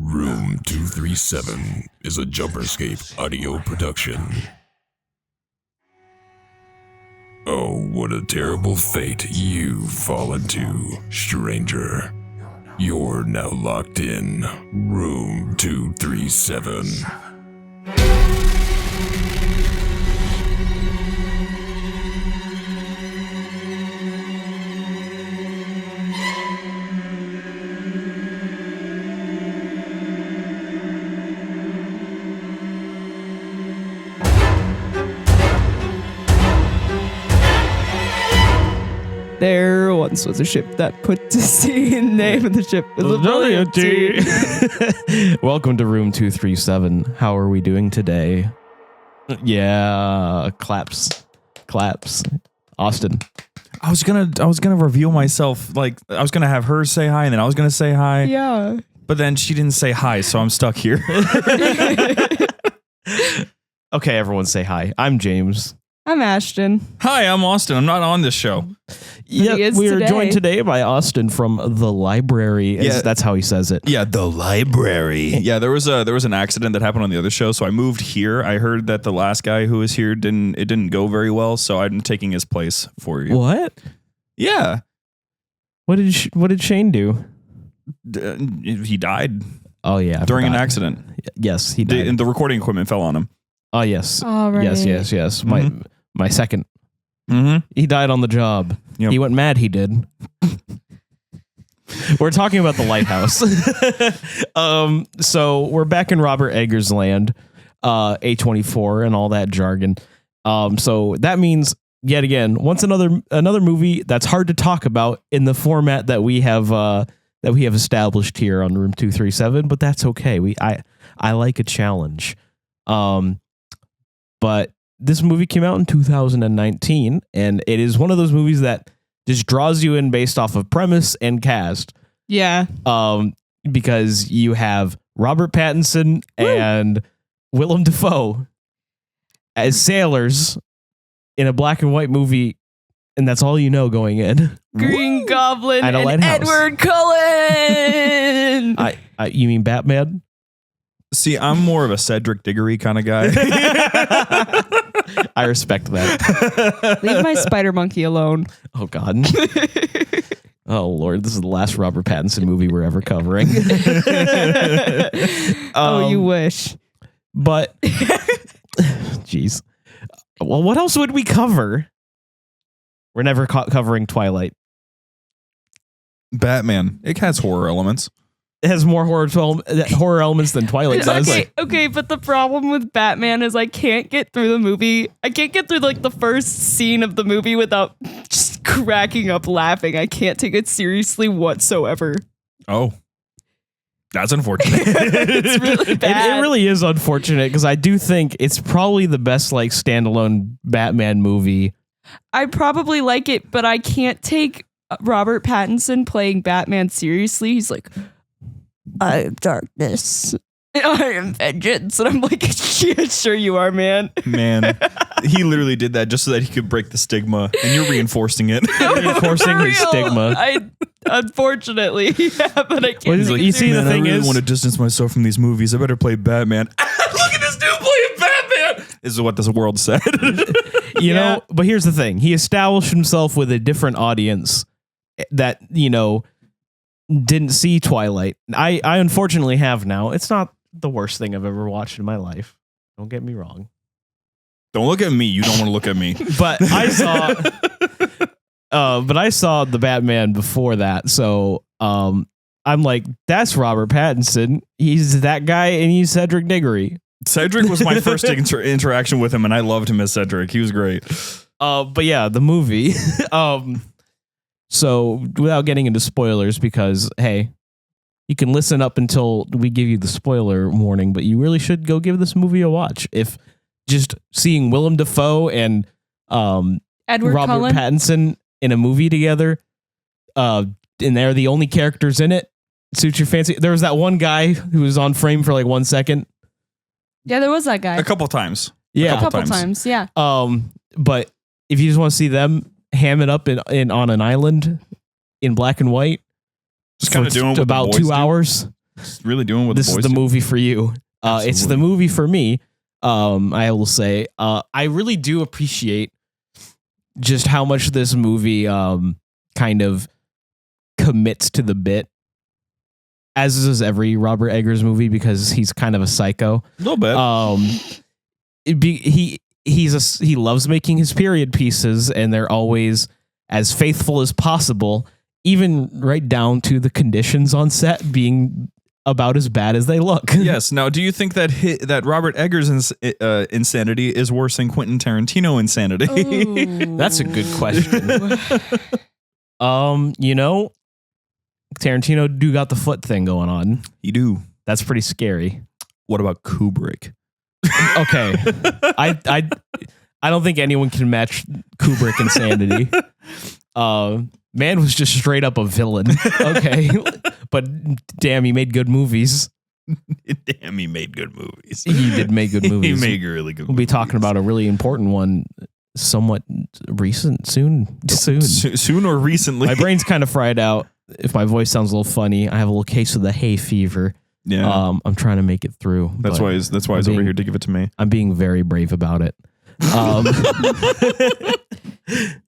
Room 237 is a Jumperscape audio production. Oh, what a terrible fate you've fallen to, stranger. You're now locked in Room 237. There once was a ship that put to sea, and the name of the ship was the Valiant. Welcome to Room 237. How are we doing today? Yeah, claps. Austin. I was gonna reveal myself. Like I was gonna have her say hi, and then I was gonna say hi. Yeah. But then she didn't say hi, so I'm stuck here. Okay, everyone say hi. I'm James. I'm Ashton. Hi, I'm Austin. I'm not on this show. Yeah, we are joined today by Austin from the library. Yeah. That's how he says it. Yeah, the library. Yeah, there was an accident that happened on the other show, so I moved here. I heard that the last guy who was here didn't go very well, so I'm taking his place for you. What? Yeah. What did Shane do? He died. Oh yeah, during an accident. Yes, he died. And the recording equipment fell on him. Oh yes. All right. Yes. Mm-hmm. My second. Mm-hmm. He died on the job. Yep. He went mad. He did. We're talking about the Lighthouse. So we're back in Robert Eggers' land, A24 and all that jargon. So that means yet again, once another movie that's hard to talk about in the format that we have established here on Room 237, but that's okay. I like a challenge. But this movie came out in 2019, and it is one of those movies that just draws you in based off of premise and cast. Yeah. Because you have Robert Pattinson and Willem Dafoe as sailors in a black and white movie, and that's all you know going in. Green Goblin At a and lighthouse. Edward Cullen. You mean Batman? See, I'm more of a Cedric Diggory kind of guy. I respect that. Leave my spider monkey alone. Oh, God. Oh, Lord. This is the last Robert Pattinson movie we're ever covering. You wish. But, jeez. Well, what else would we cover? We're never covering Twilight. Batman. It has horror elements. It has more horror elements than Twilight does. Okay, but the problem with Batman is I can't get through the movie. I can't get through like the first scene of the movie without just cracking up laughing. I can't take it seriously whatsoever. Oh, that's unfortunate. It's really bad. It really is unfortunate because I do think it's probably the best like standalone Batman movie. I probably like it, but I can't take Robert Pattinson playing Batman seriously. He's like, I am darkness. I am vengeance. And I'm like, yeah, sure you are, man. Man, he literally did that just so that he could break the stigma, and you're reinforcing it. Reinforcing his stigma. Unfortunately, yeah, but I can't. Well, you see, the thing I really is, want to distance myself from these movies. I better play Batman. Look at this dude playing Batman. This is what this world said. you know, but here's the thing. He established himself with a different audience that, didn't see Twilight. I unfortunately have now. It's not the worst thing I've ever watched in my life. Don't get me wrong. Don't look at me. You don't want to look at me. But I saw the Batman before that. So I'm like, that's Robert Pattinson. He's that guy, and he's Cedric Diggory. Cedric was my first interaction with him, and I loved him as Cedric. He was great. But yeah, the movie. So without getting into spoilers, because, hey, you can listen up until we give you the spoiler warning, but you really should go give this movie a watch. If just seeing Willem Dafoe and Edward Robert Cullen? Pattinson in a movie together, and they're the only characters in it, suits your fancy. There was that one guy who was on frame for like 1 second. Yeah, there was that guy. A couple times. A couple times, yeah. But if you just want to see them ham it up in on an island in black and white, Just kind of doing what about the boys 2 do. hours. Just really doing what this the is boys the do. movie for you. It's the movie for me. I will say, I really do appreciate just how much this movie kind of commits to the bit, as is every Robert Eggers movie, because he's kind of a psycho. A little bit. He loves making his period pieces, and they're always as faithful as possible, even right down to the conditions on set being about as bad as they look. Yes. Now, do you think that that Robert Eggers' insanity is worse than Quentin Tarantino insanity? That's a good question. Tarantino do got the foot thing going on. You do. That's pretty scary. What about Kubrick? Okay. I don't think anyone can match Kubrick insanity. Man was just straight up a villain. Okay. But damn, he made good movies. Damn, he made good movies. He did make good movies. He made really good We'll be talking about a really important one somewhat recent, soon. Soon or recently. My brain's kind of fried out. If my voice sounds a little funny, I have a little case of the hay fever. Yeah. I'm trying to make it through. That's why he's over here to give it to me. I'm being very brave about it. I'm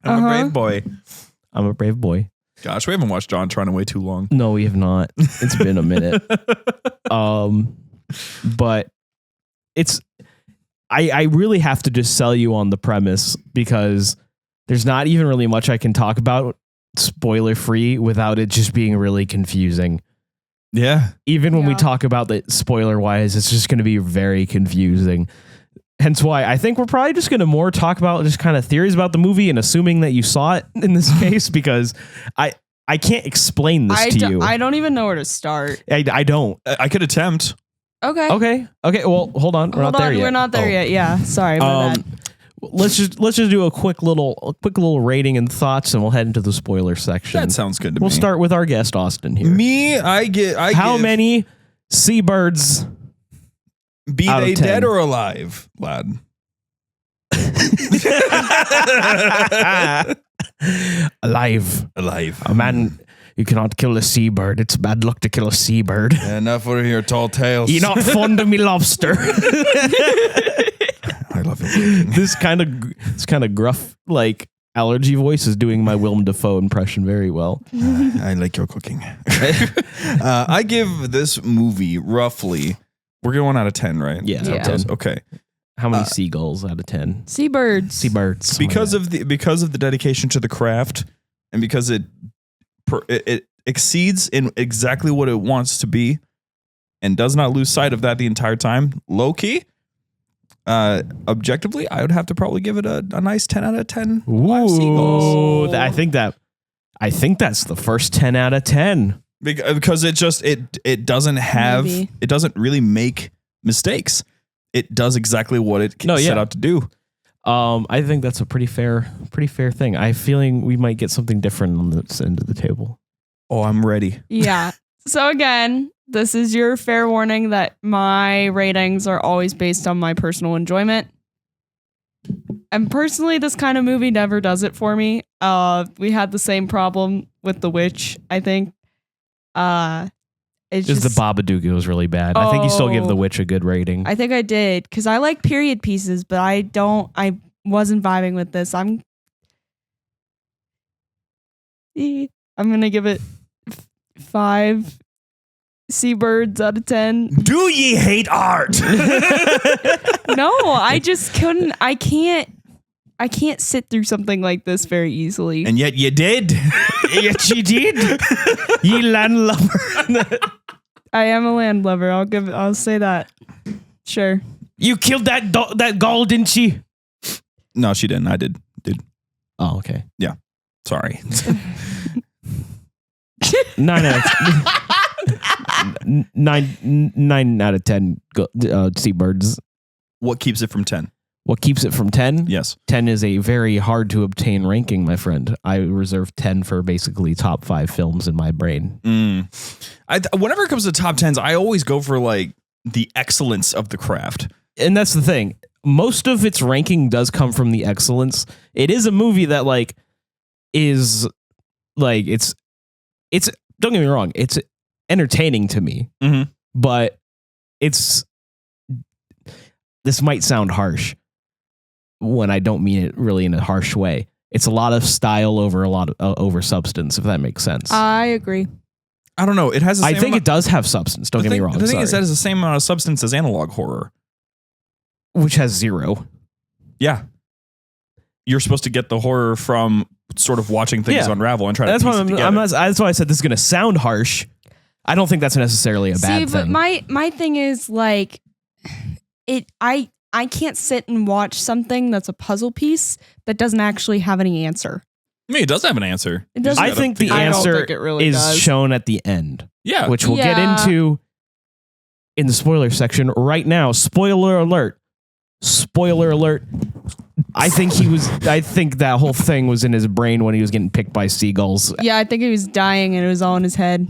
a brave boy. I'm a brave boy. Gosh, we haven't watched John Trying Away too long. No, we have not. It's been a minute. But it's I really have to just sell you on the premise, because there's not even really much I can talk about spoiler free without it just being really confusing. Yeah. Even when we talk about the spoiler wise, it's just going to be very confusing. Hence why I think we're probably just going to more talk about just kind of theories about the movie and assuming that you saw it in this case, because I can't explain this to you. I don't even know where to start. I don't. I could attempt. Okay. Okay. Well, hold on. We're not there yet. We're not there yet. Yeah. Sorry. My bad. Let's just do a quick little rating and thoughts, and we'll head into the spoiler section. That sounds good to me. We'll start with our guest Austin here. I How give, many seabirds? be out of they 10? dead or alive, lad? Alive. Alive. A man, you cannot kill a seabird. It's bad luck to kill a seabird. Enough for your tall tales. You're not fond of me, lobster. I love it. This kind of gruff, like, allergy voice is doing my Willem Dafoe impression very well. I like your cooking. I give this movie roughly, we're going out of 10, right? Yeah. Yeah. 10. Okay. How many seagulls out of 10? Seabirds. Seabirds. Because of the dedication to the craft, and because it exceeds in exactly what it wants to be, and does not lose sight of that the entire time. Low key, objectively, I would have to probably give it a nice 10 out of 10. Live seagulls. I think that's the first 10 out of 10. Because it doesn't have Maybe. it doesn't really make mistakes. It does exactly what it set out to do. I think that's a pretty fair thing. I have a feeling we might get something different on this end of the table. Oh, I'm ready. Yeah. So again, this is your fair warning that my ratings are always based on my personal enjoyment. And personally, this kind of movie never does it for me. We had the same problem with The Witch, I think. It's Just just the Babadook was really bad. I think you still give The Witch a good rating. I think I did, because I like period pieces, but I wasn't vibing with this. I'm gonna give it 5 seabirds out of 10. Do ye hate art? No, I just couldn't. I can't sit through something like this very easily. And yet you did. Yes, you did. Ye landlubber. I am a landlubber. I'll say that. Sure. You killed that gull, didn't she? No, she didn't. I did. Oh, okay. Sorry. 9 out of 9 out of 10 seabirds. What keeps it from 10? What keeps it from 10? Yes. 10 is a very hard to obtain ranking, my friend. I reserve 10 for basically top 5 films in my brain. Whenever it comes to top 10s, I always go for like the excellence of the craft. And that's the thing. Most of its ranking does come from the excellence. It is a movie that it's don't get me wrong. It's entertaining to me. Mhm. But this might sound harsh when I don't mean it really in a harsh way. It's a lot of style over substance, if that makes sense. I agree. I don't know. It has. I think it does have substance. Don't get me wrong. The thing is, that is the same amount of substance as analog horror, which has 0. Yeah, you're supposed to get the horror from sort of watching things unravel and try to piece it together. That's why I said this is going to sound harsh. I don't think that's necessarily a bad thing. But my thing is like, I can't sit and watch something that's a puzzle piece that doesn't actually have any answer. I mean, it does have an answer. It does. I think the answer is shown at the end. Yeah. Which we'll get into in the spoiler section right now. Spoiler alert. Spoiler alert. I think that whole thing was in his brain when he was getting picked by seagulls. Yeah, I think he was dying and it was all in his head.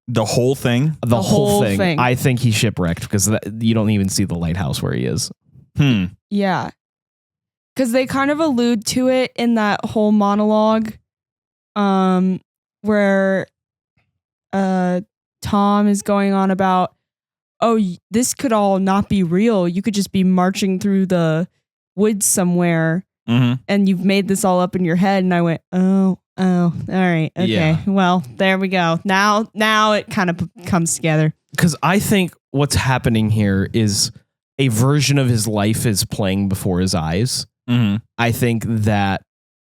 The whole thing? The whole thing. I think he's shipwrecked because you don't even see the lighthouse where he is. Yeah. Because they kind of allude to it in that whole monologue where Tom is going on about, oh, this could all not be real. You could just be marching through the woods somewhere and you've made this all up in your head. And I went, oh, all right. Okay. Yeah. Well, there we go. Now it kind of comes together. Because I think what's happening here is a version of his life is playing before his eyes. I think that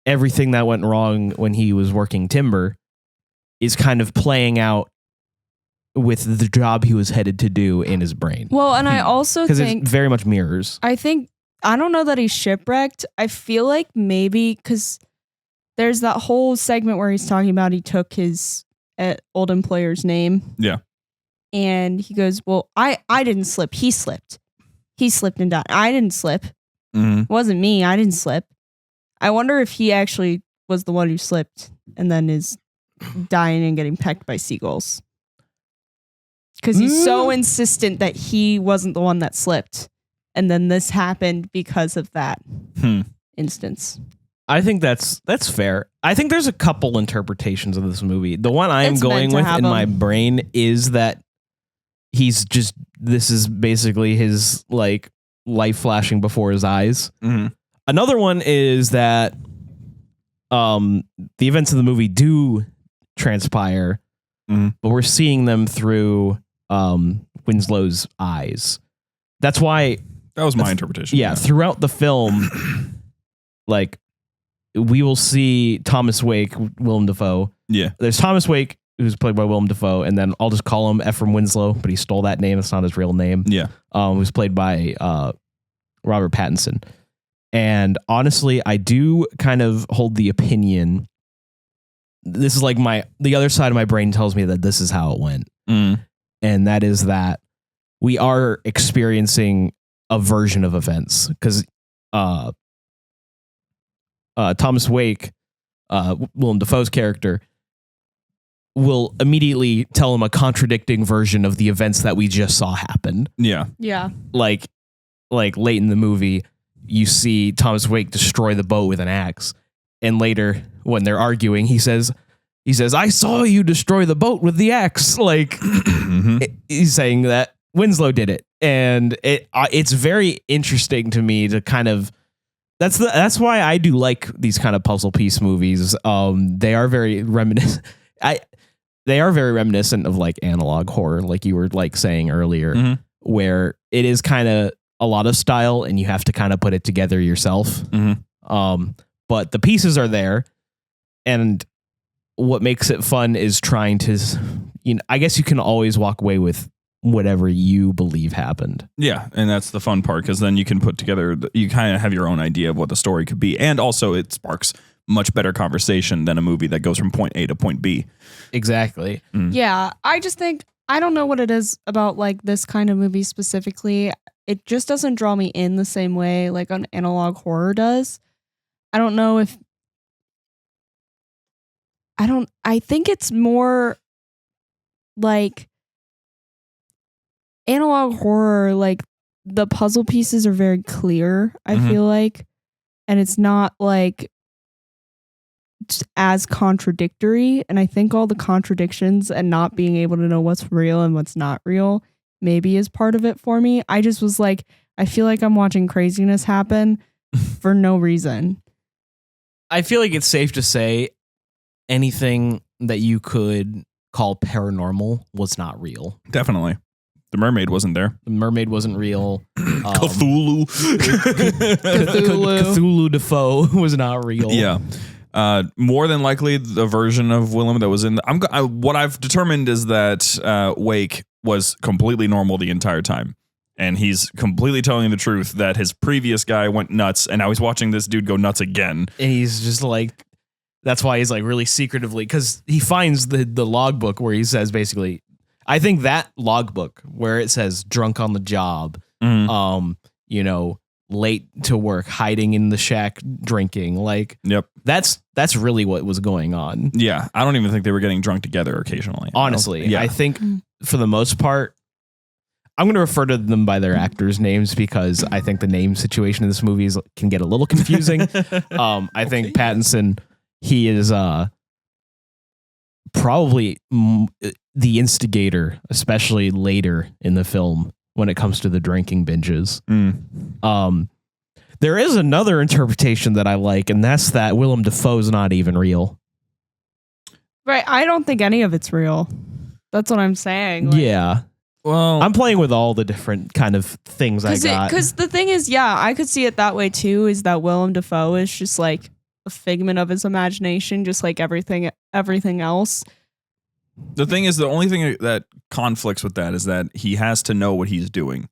everything that went wrong when he was working timber is kind of playing out with the job he was headed to do in his brain. Well, and I also think it very much mirrors. I don't know that he's shipwrecked. I feel like maybe because there's that whole segment where he's talking about he took his old employer's name. Yeah. And he goes, well, I didn't slip. He slipped. He slipped and died. I didn't slip. It wasn't me. I didn't slip. I wonder if he actually was the one who slipped and then is dying and getting pecked by seagulls. Because he's so insistent that he wasn't the one that slipped. And then this happened because of that instance. I think that's fair. I think there's a couple interpretations of this movie. The one I'm going with in my brain is that this is basically his like life flashing before his eyes. Another one is that the events of the movie do transpire, but we're seeing them through Winslow's eyes. That's why that was my interpretation. Yeah, throughout the film, like we will see Thomas Wake, Willem Dafoe. Yeah, there's Thomas Wake, who's played by Willem Dafoe, and then I'll just call him Ephraim Winslow, but he stole that name. It's not his real name. Yeah, who's played by Robert Pattinson. And honestly, I do kind of hold the opinion. This is like the other side of my brain tells me that this is how it went. And that is that we are experiencing a version of events because Thomas Wake, Willem Dafoe's character, will immediately tell him a contradicting version of the events that we just saw happen. Yeah. Yeah. Like late in the movie, you see Thomas Wake destroy the boat with an axe. And later, when they're arguing, he says, I saw you destroy the boat with the axe. Like, he's saying that Winslow did it. And it's very interesting to me to kind of, that's why I do like these kind of puzzle piece movies. They are very reminiscent. They are very reminiscent of like analog horror, like you were like saying earlier, where it is kind of a lot of style and you have to kind of put it together yourself. But the pieces are there. And what makes it fun is trying to, I guess you can always walk away with whatever you believe happened. Yeah. And that's the fun part, because then you can put together, you kind of have your own idea of what the story could be. And also it sparks much better conversation than a movie that goes from point A to point B. Exactly. Yeah. I just think, I don't know what it is about like this kind of movie specifically. It just doesn't draw me in the same way like an analog horror does. I don't know if I think it's more like analog horror, like the puzzle pieces are very clear, I feel like. And it's not like as contradictory. And I think all the contradictions and not being able to know what's real and what's not real maybe is part of it for me. I just was like, I feel like I'm watching craziness happen for no reason. I feel like it's safe to say anything that you could call paranormal was not real. Definitely. The mermaid wasn't there. The mermaid wasn't real. Cthulhu. Cthulhu Defoe was not real. Yeah. More than likely, the version of Willem that was in what I've determined is that Wake was completely normal the entire time. And he's completely telling the truth that his previous guy went nuts, and now he's watching this dude go nuts again. And he's just like, that's why he's like really secretively, because he finds the logbook where he says basically, I think that logbook where it says drunk on the job, you know, late to work, hiding in the shack, drinking. Like, yep, that's really what was going on. Yeah, I don't even think they were getting drunk together occasionally. Honestly, yeah. I think for the most part, I'm going to refer to them by their actors' names because I think the name situation in this movie can get a little confusing. I think Pattinson, he is probably the instigator, especially later in the film when it comes to the drinking binges. There is another interpretation that I like, and that's that Willem Dafoe's not even real. Right. I don't think any of it's real. That's what I'm saying. Like, yeah. Well, I'm playing with all the different kind of things I got. Because the thing is, yeah, I could see it that way too, is that Willem Dafoe is just like a figment of his imagination, just like everything else. The thing is, the only thing that conflicts with that is that he has to know what he's doing.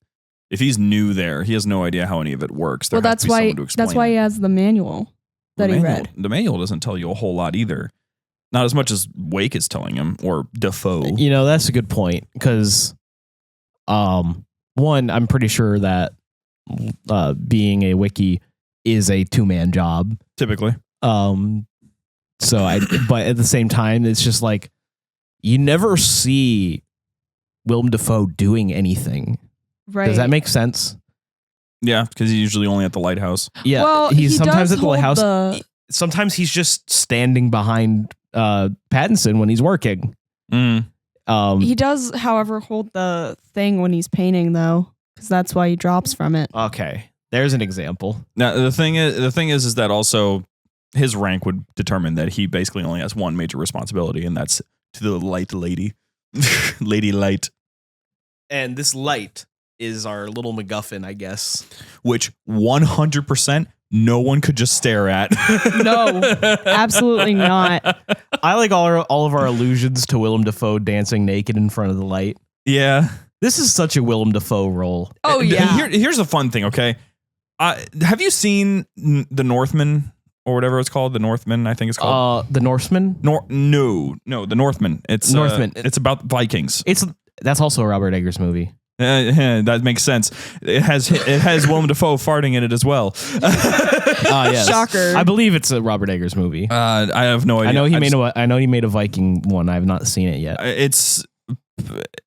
If he's new there, he has no idea how any of it works. Well, that's why he has the manual that he read. The manual doesn't tell you a whole lot either. Not as much as Wake is telling him, or Dafoe. You know, that's a good point, because one, I'm pretty sure that being a wiki is a two-man job typically. But at the same time, it's just like you never see Willem Dafoe doing anything. Right? Does that make sense? Yeah, because he's usually only at the lighthouse. Yeah, well, he's sometimes does at the hold lighthouse. Sometimes he's just standing behind Pattinson when he's working. He does, however, hold the thing when he's painting, though, because that's why he drops from it. Okay, there's an example. Now the thing is that also his rank would determine that he basically only has one major responsibility, and that's to the light lady, Lady Light. And this light is our little MacGuffin, I guess. Which 100% no one could just stare at. No, absolutely not. I like all of our allusions to Willem Dafoe dancing naked in front of the light. Yeah. This is such a Willem Dafoe role. Oh, yeah. Here's a fun thing, okay? Have you seen The Northman or whatever it's called? The Northman, I think it's called. The Norseman? No, The Northman. It's Northman. It's about Vikings. That's also a Robert Eggers movie. That makes sense. It has Willem Dafoe farting in it as well. Yes. Shocker. I believe it's a Robert Eggers movie. I have no idea. I know he made a Viking one. I have not seen it yet. It's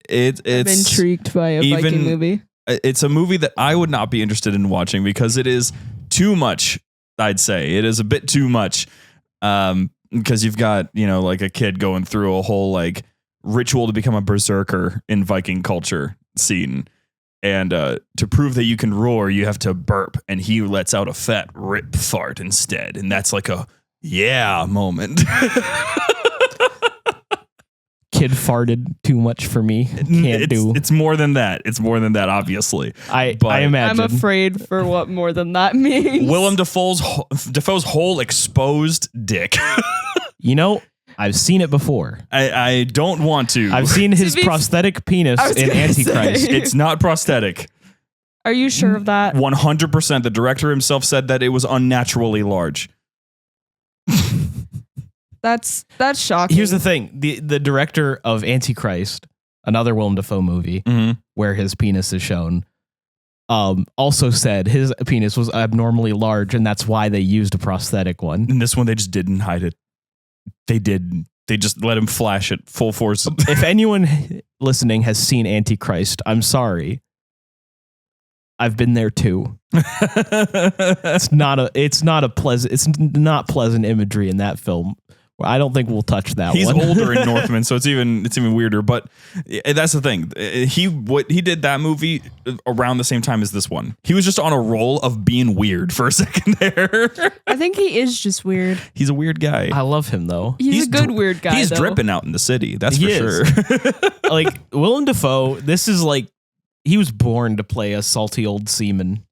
I'm intrigued by a Viking movie. It's a movie that I would not be interested in watching because it is too much. I'd say it is a bit too much. Because you've got, like a kid going through a whole like ritual to become a berserker in Viking culture scene. And to prove that you can roar, you have to burp, and he lets out a fat rip fart instead. And that's like a yeah moment. Kid farted too much for me. It's more than that. It's more than that, obviously. I imagine. I'm afraid for what more than that means. Willem Dafoe's whole exposed dick. I've seen it before. I don't want to. I've seen his prosthetic penis in Antichrist. It's not prosthetic. Are you sure of that? 100%. The director himself said that it was unnaturally large. That's shocking. Here's the thing. The director of Antichrist, another Willem Dafoe movie, where his penis is shown, also said his penis was abnormally large, and that's why they used a prosthetic one. In this one, they just didn't hide it. They did. They just let him flash it full force. If anyone listening has seen Antichrist, I'm sorry. I've been there too. It's not pleasant imagery in that film. I don't think we'll touch that He's one. older in Northman, so it's even weirder. But that's the thing. He did that movie around the same time as this one. He was just on a roll of being weird for a second there. I think he is just weird. He's a weird guy. I love him though. He's a good weird guy. He's though. dripping out in the city. That's He for is. sure. Like Willem Dafoe, this is like he was born to play a salty old seaman.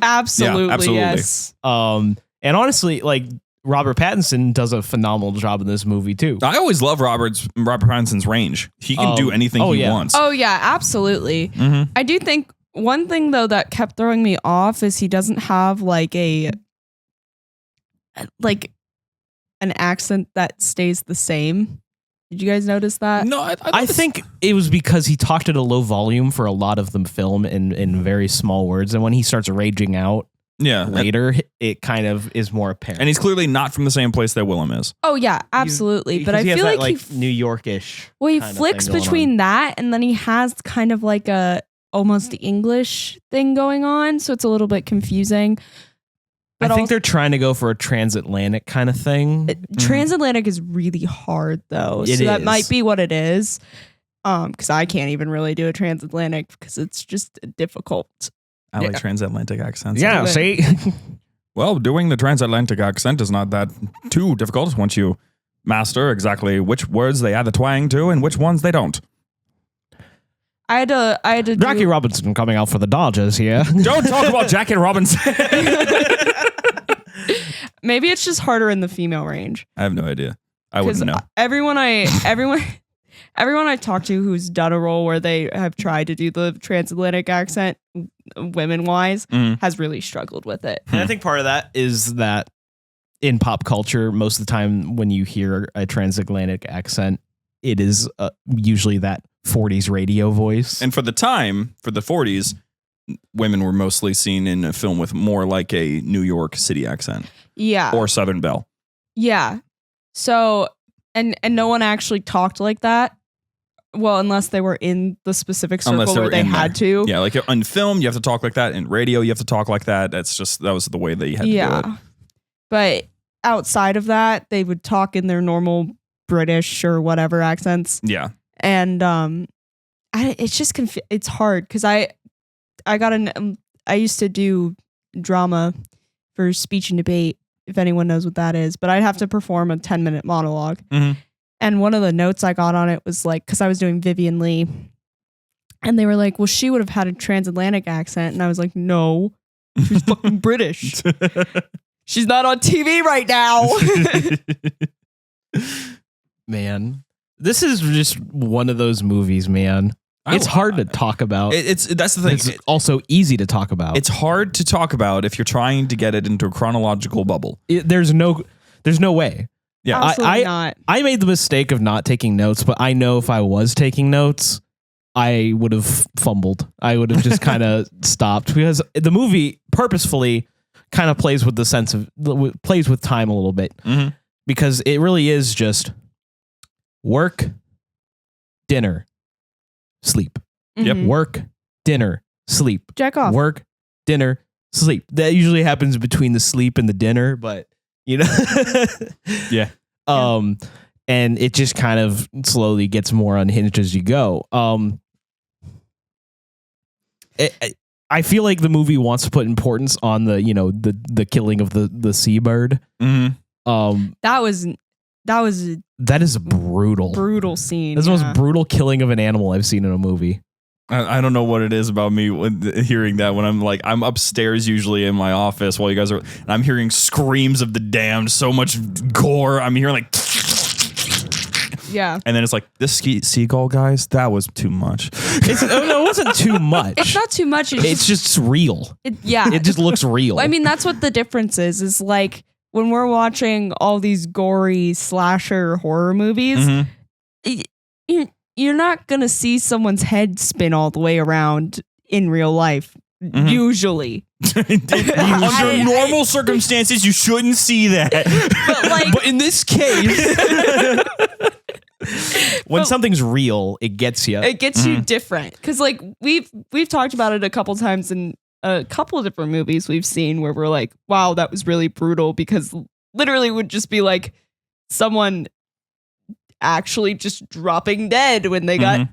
Absolutely, absolutely. yes. And honestly, like Robert Pattinson does a phenomenal job in this movie too. I always love Robert Pattinson's range. He can do anything he wants. Oh yeah, absolutely. Mm-hmm. I do think one thing though that kept throwing me off is he doesn't have like an accent that stays the same. Did you guys notice that? No, I think it was because he talked at a low volume for a lot of the film in very small words, and when he starts raging out later, it kind of is more apparent. And he's clearly not from the same place that Willem is. Oh yeah, absolutely. But I he has feel that, like New York-ish. well, he kind of flicks thing going between on. that and then he has kind of like a almost English thing going on, so it's a little bit confusing. But I think they're trying to go for a transatlantic kind of thing. Transatlantic is really hard though, It so that is. might be what it is. Because I can't even really do a transatlantic because it's just difficult. I like transatlantic accents. Yeah, see? Well, doing the transatlantic accent is not that too difficult once you master exactly which words they add the twang to and which ones they don't. I had to Jackie do, Robinson coming out for the Dodgers here. Don't talk about Jackie Robinson. maybe it's just harder in the female range. I have no idea. I wouldn't know. Everyone I talk to who's done a role where they have tried to do the transatlantic accent, women wise, has really struggled with it. And I think part of that is that in pop culture, most of the time when you hear a transatlantic accent, it is usually that 40s radio voice. And for the time, for the 40s, women were mostly seen in a film with more like a New York City accent. Yeah. Or Southern Belle. Yeah. So, and no one actually talked like that. Well, unless they were in the specific circle where they had to. Yeah, like on film, you have to talk like that. In radio, you have to talk like that. That was the way that you had to do it. But outside of that, they would talk in their normal British or whatever accents. Yeah. And it's just it's hard because I used to do drama for speech and debate, if anyone knows what that is, but I'd have to perform a 10-minute monologue. Mm-hmm. And one of the notes I got on it was like, because I was doing Vivian Lee, and they were like, well, she would have had a transatlantic accent. And I was like, no, she's fucking British. She's not on TV right now. Man, this is just one of those movies, man. It's hard to talk about. That's the thing. It's also easy to talk about. It's hard to talk about if you're trying to get it into a chronological bubble. There's no way. Yeah, Absolutely not. I made the mistake of not taking notes, but I know if I was taking notes, I would have fumbled. I would have just kind of stopped because the movie purposefully kind of plays with plays with time a little bit because it really is just work, dinner, sleep. Yep. Work, dinner, sleep. Jack off. Work, dinner, sleep. That usually happens between the sleep and the dinner, but you know. Yeah. And it just kind of slowly gets more unhinged as you go. I feel like the movie wants to put importance on the killing of the seabird. Mm-hmm. That is a brutal scene. That's the most brutal killing of an animal I've seen in a movie. I don't know what it is about me hearing that when I'm upstairs usually in my office while you guys are, and I'm hearing screams of the damned, so much gore. I'm hearing like, yeah. And then it's like, this seagull, guys, that was too much. No, it wasn't too much. It's not too much. It's just real. It just looks real. I mean, that's what the difference is like when we're watching all these gory slasher horror movies, you're not going to see someone's head spin all the way around in real life. Usually. Under normal circumstances, you shouldn't see that. But in this case, when something's real, it gets you. It gets you different. Because like we've talked about it a couple times in a couple of different movies we've seen where we're like, wow, that was really brutal, because literally would just be like someone actually just dropping dead when they got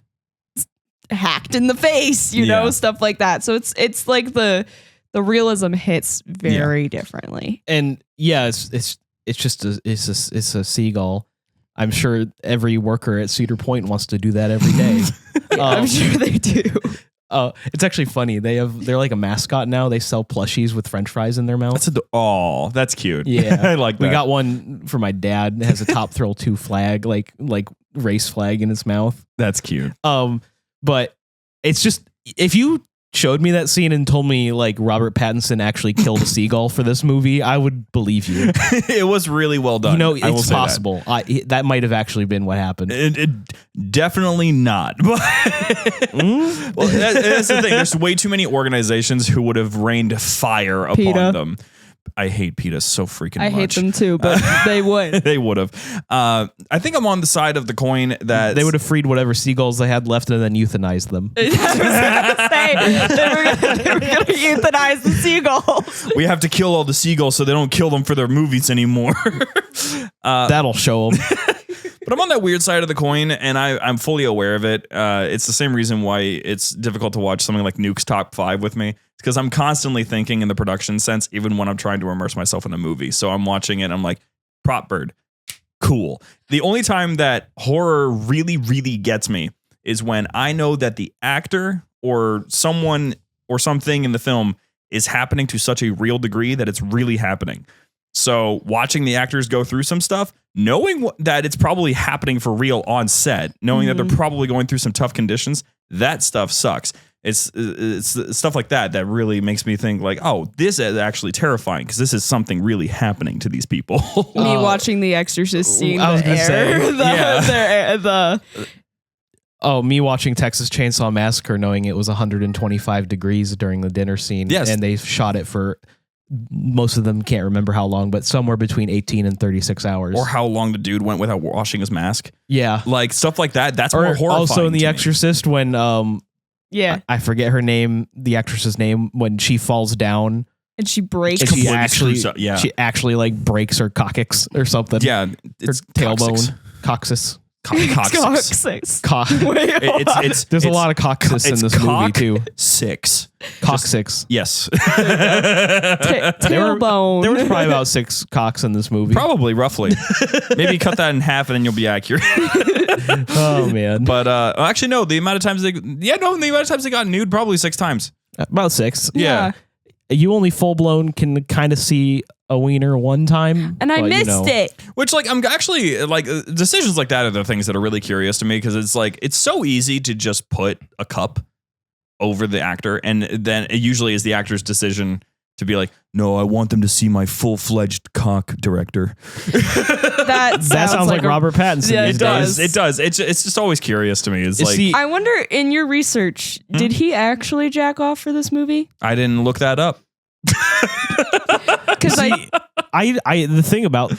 hacked in the face, you know, stuff like that. So it's like the realism hits very differently. And yeah, it's just a seagull. I'm sure every worker at Cedar Point wants to do that every day. I'm sure they do. It's actually funny. They're like a mascot now. They sell plushies with French fries in their mouth. That's cute. Yeah, I like that. We got one for my dad. It has a Top Thrill 2 flag, like race flag in his mouth. That's cute. But it's just, if you showed me that scene and told me like Robert Pattinson actually killed a seagull for this movie, I would believe you. It was really well done. You know, it's possible. That might have actually been what happened. It definitely not. Well, that's the thing. There's way too many organizations who would have rained fire upon them. I hate PETA so freaking much. I hate them too, but they would. They would have. I think I'm on the side of the coin that they would have freed whatever seagulls they had left and then euthanized them. I was gonna say they were gonna euthanize the seagulls. We have to kill all the seagulls so they don't kill them for their movies anymore. That'll show them. But I'm on that weird side of the coin, and I'm fully aware of it. It's the same reason why it's difficult to watch something like Nuke's Top 5 with me. It's because I'm constantly thinking in the production sense, even when I'm trying to immerse myself in a movie. So I'm watching it, and I'm like, prop bird, cool. The only time that horror really, really gets me is when I know that the actor or someone or something in the film is happening to such a real degree that it's really happening. So watching the actors go through some stuff, knowing that it's probably happening for real on set, knowing that they're probably going through some tough conditions, that stuff sucks. It's stuff like that that really makes me think like, oh, this is actually terrifying because this is something really happening to these people. Me watching The Exorcist scene. I was gonna say, me watching Texas Chainsaw Massacre, knowing it was 125 degrees during the dinner scene, and they shot it for, most of them can't remember how long, but somewhere between 18 and 36 hours. Or how long the dude went without washing his mask. Yeah. Like stuff like that. That's more horrifying. Also in The Exorcist when I forget her name, the actress's name, when she falls down and she breaks. And she actually like breaks her coccyx or something. Yeah. It's her tailbone. Coccyx. Coccyx. There's a lot of coccyx in this movie too. Coccyx. Yes. Tailbone. There was probably about 6 cocks in this movie. Probably, roughly. Maybe cut that in half and then you'll be accurate. Oh man. But actually no, the amount of times they got nude, probably 6 times. About 6. Yeah. You only full blown can kind of see a wiener one time, and I missed it. Which, like, I'm actually like decisions like that are the things that are really curious to me, because it's like it's so easy to just put a cup over the actor, and then it usually is the actor's decision to be like, no, I want them to see my full-fledged cock, director. That sounds like Robert Pattinson. Yeah, it does. It does. It's just always curious to me. It's like, I wonder, in your research, did he actually jack off for this movie? I didn't look that up. Because the thing about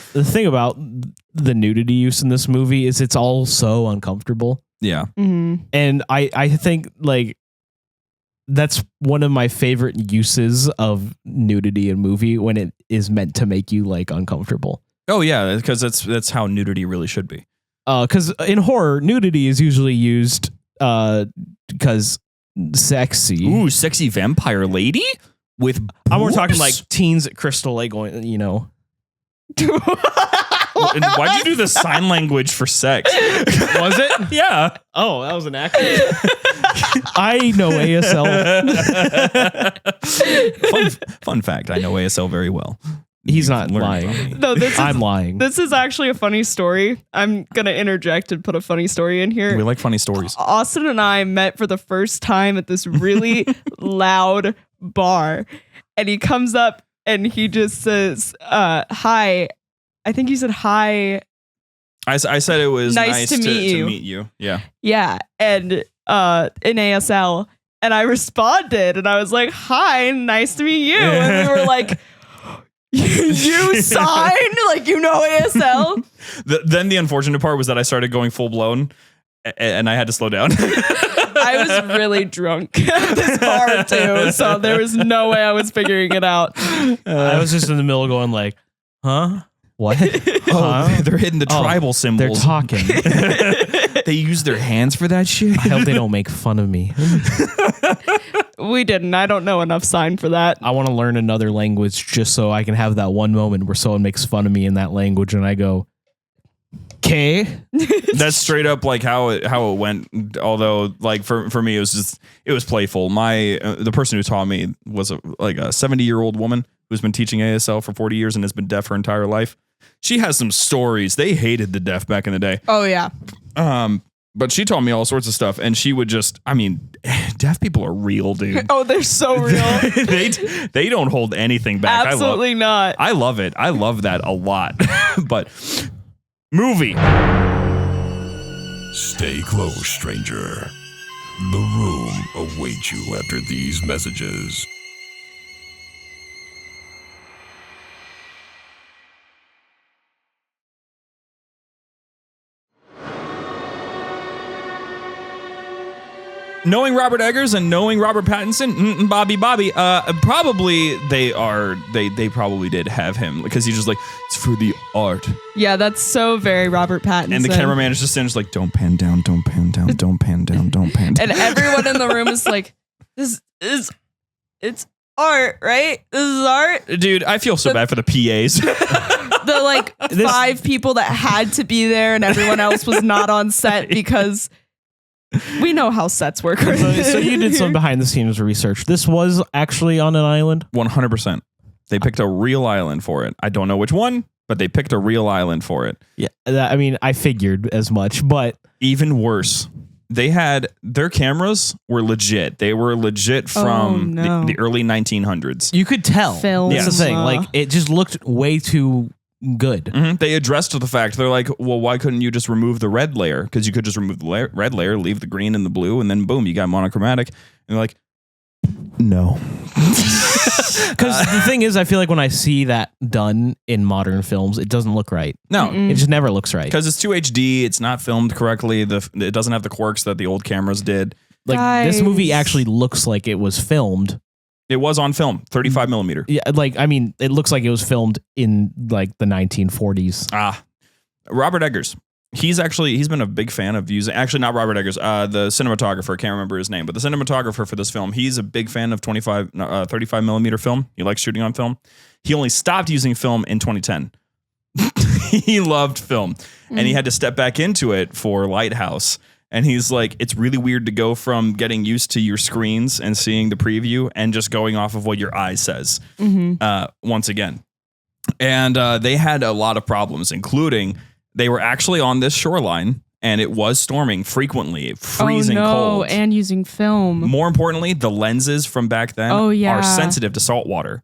the nudity use in this movie is it's all so uncomfortable. Yeah. Mm-hmm. And I think like that's one of my favorite uses of nudity in movie, when it is meant to make you like uncomfortable. Oh yeah, because that's how nudity really should be. Because in horror, nudity is usually used because sexy. Ooh, sexy vampire lady with boobs? We're talking like teens at Crystal Lake going, you know. Why'd you do the sign language for sex? Was it? Yeah. Oh, that was an accident. I know ASL. Fun fact, I know ASL very well. He's not lying. No, I'm lying. This is actually a funny story. I'm going to interject and put a funny story in here. We like funny stories. Austin and I met for the first time at this really loud bar. And he comes up and he just says, hi. I think he said hi. I said it was nice to meet you. Yeah. Yeah. And in ASL. And I responded and I was like, hi, nice to meet you. And we were like, you signed? Like, you know ASL? Then the unfortunate part was that I started going full blown and I had to slow down. I was really drunk at this bar too, so there was no way I was figuring it out. I was just in the middle going like, huh? What? Oh, they're hitting the tribal They're symbols. talking. They use their hands for that shit. I hope they don't make fun of me. We didn't. I don't know enough sign for that. I want to learn another language just so I can have that one moment where someone makes fun of me in that language and I go, "K." That's straight up like how it went. Although, like for me, it was playful. My the person who taught me was a 70-year-old woman who's been teaching ASL for 40 years and has been deaf her entire life. She has some stories. They hated the deaf back in the day. Oh yeah. But she taught me all sorts of stuff, and she would deaf people are real, dude. Oh, they're so real. they don't hold anything back. Absolutely not. I love it. I love that a lot. But movie. Stay close, stranger. The room awaits you after these messages. Knowing Robert Eggers and knowing Robert Pattinson, Bobby, probably they probably did have him because he's just like, it's for the art. Yeah, that's so very Robert Pattinson. And the cameraman is just like, don't pan down, don't pan down, don't pan down, don't pan down. And everyone in the room is like, it's art, right? This is art. Dude, I feel so bad for the PAs. The 5 people that had to be there and everyone else was not on set because we know how sets work. So you did some behind the scenes research. This was actually on an island? 100%. They picked a real island for it. I don't know which one, but they picked a real island for it. Yeah. I figured as much, but even worse. They had their cameras were legit. They were legit from the early 1900s. you could tell. Film. That's the thing. Like, it just looked way too good. Mm-hmm. They addressed the fact. They're like, well, why couldn't you just remove the red layer? Because you could just remove the red layer, leave the green and the blue, and then boom, you got monochromatic. And they're like, no. Because the thing is, I feel like when I see that done in modern films, it doesn't look right. No. It just never looks right. Because it's 2 HD. It's not filmed correctly. It doesn't have the quirks that the old cameras did. Like, this movie actually looks like it was filmed. It was on film, 35 millimeter. Yeah, it looks like it was filmed in like the 1940s. Robert Eggers. He's been a big fan of using, actually not Robert Eggers, the cinematographer, can't remember his name, but the cinematographer for this film, he's a big fan of 35 millimeter film. He likes shooting on film. He only stopped using film in 2010. He loved film and he had to step back into it for Lighthouse. And he's like, it's really weird to go from getting used to your screens and seeing the preview and just going off of what your eye says once again. And they had a lot of problems, including they were actually on this shoreline and it was storming frequently, freezing cold. And using film. More importantly, the lenses from back then are sensitive to salt water.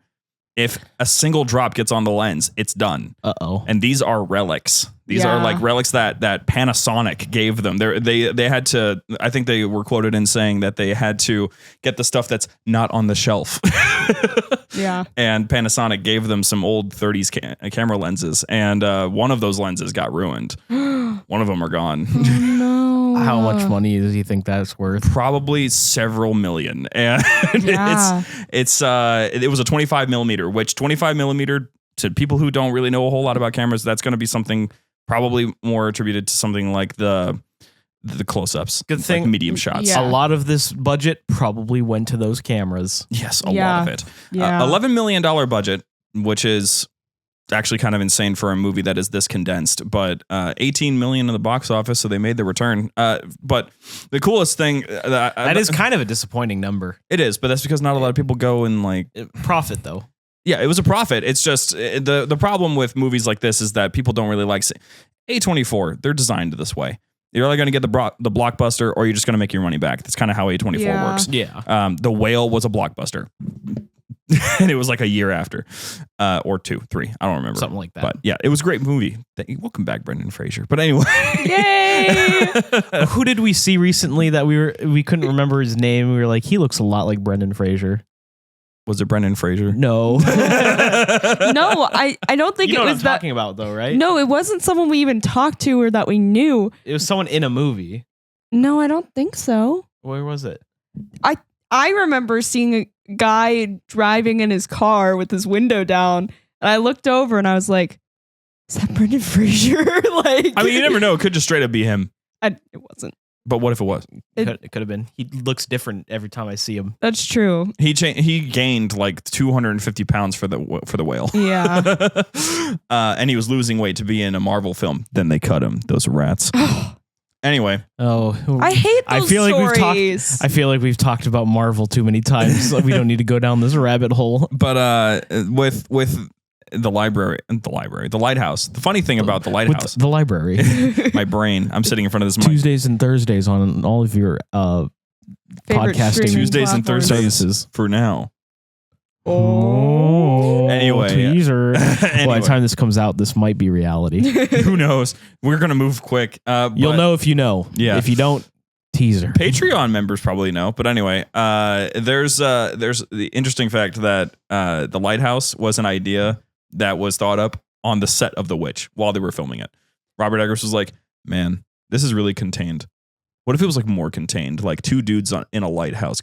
If a single drop gets on the lens, it's done. Uh-oh. And these are relics. These are like relics that Panasonic gave them. They had to, I think they were quoted in saying that they had to get the stuff that's not on the shelf. Yeah. And Panasonic gave them some old 30s camera lenses. And one of those lenses got ruined. One of them are gone. Oh, no. How much money does he think that's worth? Probably several million. And it was a 25 millimeter, which 25 millimeter to people who don't really know a whole lot about cameras, that's going to be something probably more attributed to something like the close-ups. Good thing. Like medium shots. Yeah. A lot of this budget probably went to those cameras. Yes, a lot of it. Yeah. $11 million budget, which is actually kind of insane for a movie that is this condensed, but 18 million in the box office, so they made the return. But the coolest thing that is kind of a disappointing number. It is, but that's because not a lot of people go and like profit though. Yeah, it was a profit. It's just the problem with movies like this is that people don't really like A24. They're designed this way. You're either going to get the blockbuster or you're just going to make your money back. That's kind of how A24 works. Yeah. The Whale was a blockbuster. And it was like a year after, or 2, 3. I don't remember. Something like that. But yeah, it was a great movie. Welcome back, Brendan Fraser. But anyway. Yay! Who did we see recently that we couldn't remember his name? We were like, he looks a lot like Brendan Fraser. Was it Brendan Fraser? No. No, I don't think you know it what was I'm talking about though, right? No, it wasn't someone we even talked to or that we knew. It was someone in a movie. No, I don't think so. Where was it? I remember seeing a guy driving in his car with his window down, and I looked over and I was like, "Is that Brendan Fraser?" Like, I mean, you never know. It could just straight up be him. It wasn't. But what if it was? It could have been. He looks different every time I see him. That's true. He gained like 250 pounds for the whale. Yeah. And he was losing weight to be in a Marvel film. Then they cut him. Those rats. Anyway. I hate those stories. I feel like we've talked about Marvel too many times. We don't need to go down this rabbit hole. But with the Lighthouse. The funny thing about the Lighthouse, the library, my brain. I'm sitting in front of this mic. Tuesdays and Thursdays on all of your Favorite podcasting. streaming Tuesdays and platforms. Thursdays for now. Oh, Anyway. teaser. Anyway. By the time this comes out, this might be reality. Who knows? We're gonna move quick. You'll know if you know. Yeah. If you don't, teaser. Patreon members probably know, but anyway, there's the interesting fact that the Lighthouse was an idea that was thought up on the set of The Witch while they were filming it. Robert Eggers was like, "Man, this is really contained. What if it was like more contained, like two dudes in a lighthouse?"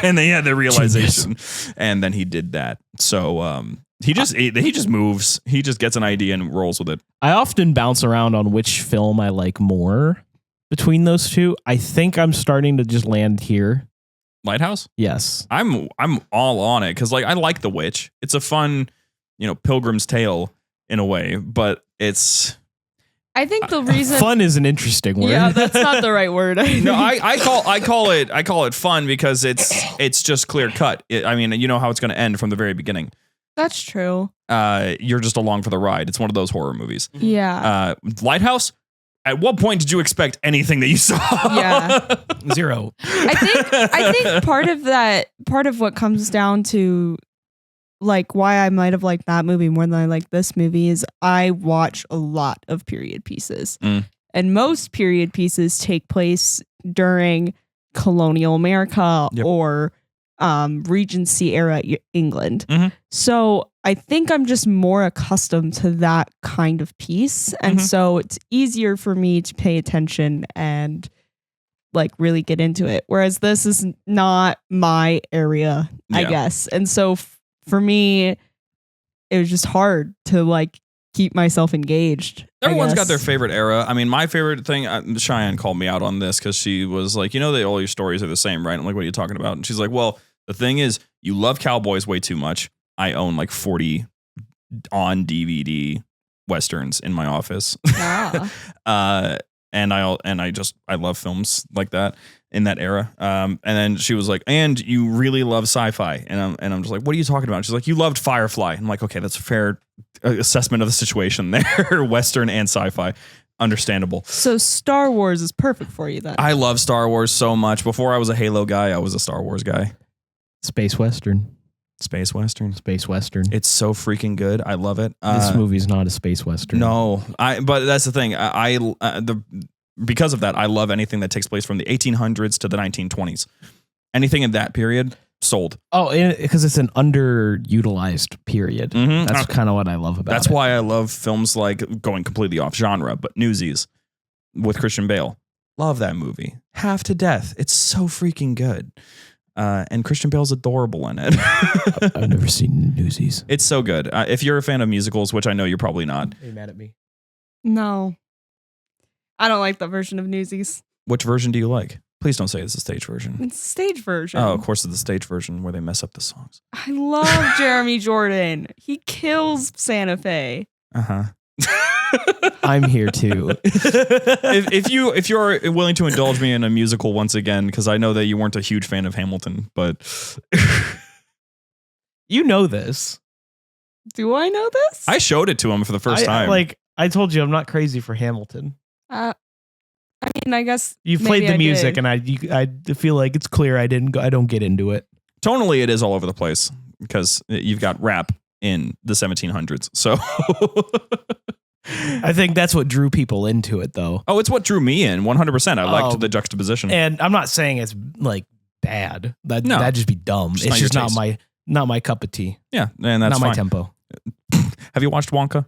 And they had the realization, and then he did that. So he just moves. He just gets an idea and rolls with it. I often bounce around on which film I like more between those two. I think I'm starting to just land here. Lighthouse? Yes. I'm all on it because like I like The Witch. It's a fun, Pilgrim's Tale in a way, but it's I think the reason fun is an interesting word. Yeah, that's not the right word. no. I call it fun because it's just clear cut. I mean, you know how it's going to end from the very beginning. That's true. You're just along for the ride. It's one of those horror movies. Yeah. Lighthouse. At what point did you expect anything that you saw? Yeah. Zero. I think part of what comes down to like why I might have liked that movie more than I like this movie is I watch a lot of period pieces. And most period pieces take place during colonial America or Regency era England. So I think I'm just more accustomed to that kind of piece. And so it's easier for me to pay attention and like really get into it. Whereas this is not my area, I guess. And so for me, it was just hard to like keep myself engaged. Everyone's got their favorite era. I mean, my favorite thing, Cheyenne called me out on this because she was like, that all your stories are the same, right? I'm like, what are you talking about? And she's like, well, the thing is, you love cowboys way too much. I own like 40 on DVD Westerns in my office. And I love films like that in that era. And then she was like, and you really love sci-fi. And I'm just like, what are you talking about? She's like, you loved Firefly. I'm like, okay, that's a fair assessment of the situation there. Western and sci-fi. Understandable. So Star Wars is perfect for you then. I love Star Wars so much. Before I was a Halo guy, I was a Star Wars guy. Space Western. Space Western. Space Western. It's so freaking good. I love it. This movie's not a Space Western. No, but that's the thing. Because of that, I love anything that takes place from the 1800s to the 1920s. Anything in that period, sold. Oh, because it's an underutilized period. That's kind of what I love about it. That's why I love films like going completely off genre, but Newsies with Christian Bale. Love that movie. Half to Death. It's so freaking good. And Christian Bale's adorable in it. I've never seen Newsies. It's so good. If you're a fan of musicals, which I know you're probably not. Are you mad at me? No. I don't like the version of Newsies. Which version do you like? Please don't say it's the stage version. It's the stage version. Oh, of course it's the stage version where they mess up the songs. I love Jeremy Jordan. He kills Santa Fe. Uh-huh. I'm here too. if you're willing to indulge me in a musical once again, because I know that you weren't a huge fan of Hamilton, but you know this. Do I know this? I showed it to him for the first time. I told you I'm not crazy for Hamilton. I mean, I guess you've played the music, and I feel like it's clear I don't get into it. Tonally, it is all over the place because you've got rap in the 1700s. So I think that's what drew people into it, though. Oh, it's what drew me in 100%. I liked the juxtaposition, and I'm not saying it's like bad. That'd just be dumb. It's just not my cup of tea. Yeah, and that's not fine. my tempo. Have you watched Wonka?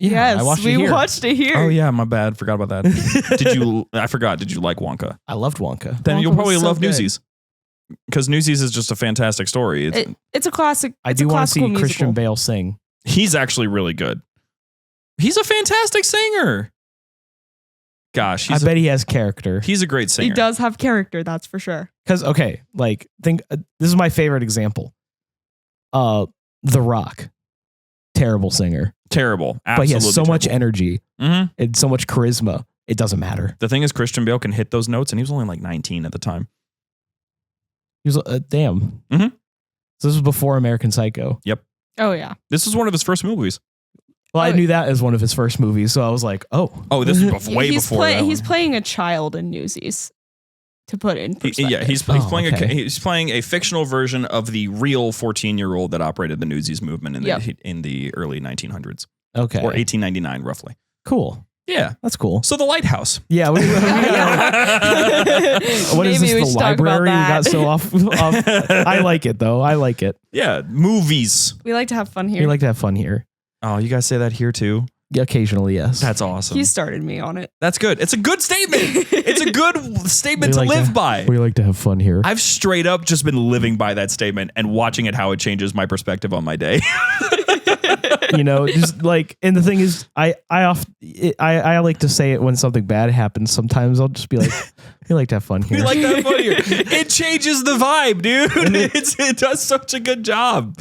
Yeah, yes, I watched we it here. watched it here. Oh yeah, my bad. Forgot about that. Did you? I forgot. Did you like Wonka? I loved Wonka. Then Wonka you'll was probably so love good. Newsies, because Newsies is just a fantastic story. It's a classic. I it's do a want to see classical Christian musical. Bale sing. He's actually really good. He's a fantastic singer. Gosh, I bet he has character. he's a great singer. He does have character, that's for sure. Because okay, like think this is my favorite example. The Rock, terrible singer, Terrible, but absolutely. he has so much terrible. energy Mhm. and so much charisma. It doesn't matter. The thing is, Christian Bale can hit those notes, and he was only like 19 at the time. He was damn. Mhm. So this was before American Psycho. Oh yeah. This was one of his first movies. Well, I Oh. knew that as one of his first movies, so I was like, oh, Oh, this was way he's before that. he's one. playing a child in Newsies. To put it in perspective. Yeah, he's Oh, playing okay. he's playing a fictional version of the real 14-year-old that operated the Newsies movement in the early 1900s okay, or 1899 roughly. cool. Yeah. That's cool. So the Lighthouse. Yeah. What is Maybe we this? should The talk about library? We that. got so off. I like it though. I like it. Yeah, movies. We like to have fun here. We like to have fun here. Oh, you guys say that here too? Yeah, occasionally, yes. That's awesome. He started me on it. That's good. It's a good statement. It's a good statement We to like live to- by. We like to have fun here. I've straight up just been living by that statement and watching it how it changes my perspective on my day. Just like, and the thing is, I like to say it when something bad happens. Sometimes I'll just be like, we like to have fun here. We like that funnier. It changes the vibe, dude. It does such a good job.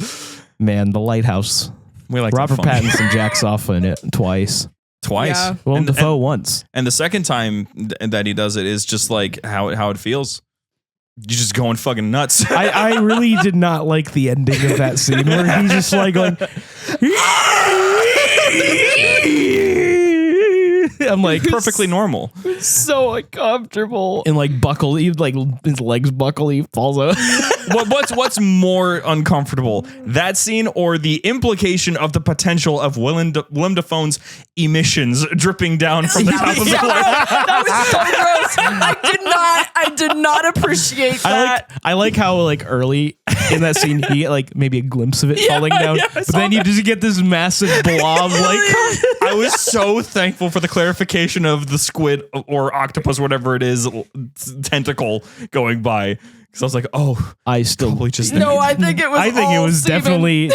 Man, the Lighthouse. We like to have Robert fun. Pattinson jacks off in it twice. Twice. Yeah. Willem Dafoe once. And the second time that he does it is just like how it feels. You're just going fucking nuts. I really did not like the ending of that scene where he's just like going. I'm like Perfectly normal. So uncomfortable. and like buckle, he like his legs buckle, he falls out. What's more uncomfortable, that scene or the implication of the potential of Willem Dafoe's emissions dripping down from the top of the light? That was so gross. I did not appreciate that. I like how like early in that scene you get like maybe a glimpse of it falling down, yeah, I but saw then you just get this massive blob like. I was so thankful for the clarification of the squid or octopus, whatever it is, tentacle going by. Because I was like, oh, I still probably just No, I think it was. I think it all was semen. definitely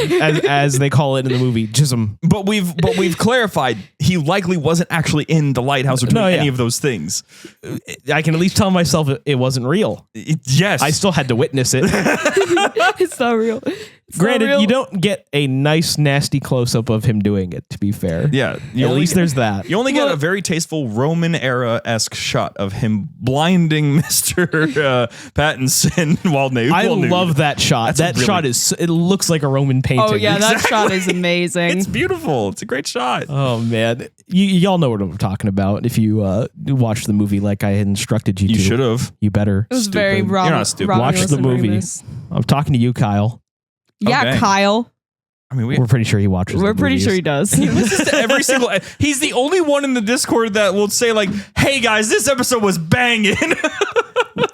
as they call it in the movie, jism. But we've clarified he likely wasn't actually in the lighthouse or doing No, yeah. any of those things. I can at least tell myself it wasn't real. Yes, I still had to witness it. It's not real. It's not Granted, real. you don't get a nice, nasty close up of him doing it. To be fair, Yeah, At least there's that. You only get Well- a very tasteful Roman era-esque shot of him blinding Mr. Pattinson while nude. I love that shot. That's That shot is. It looks like a Roman painting. Oh yeah, that shot is amazing. It's beautiful. It's a great shot. Oh man, y'all know what I'm talking about. If you watched the movie like I had instructed you to, You should have. You better. It was very Stupid. Robin. You're not stupid. Robin Watch the Wilson movie. Ramis. I'm talking to you, Kyle. Yeah, Okay. Kyle. I mean, We're pretty sure he watches. We're the pretty movies. sure he does. he listens to every single. He's the only one in the Discord that will say like, "Hey guys, this episode was banging."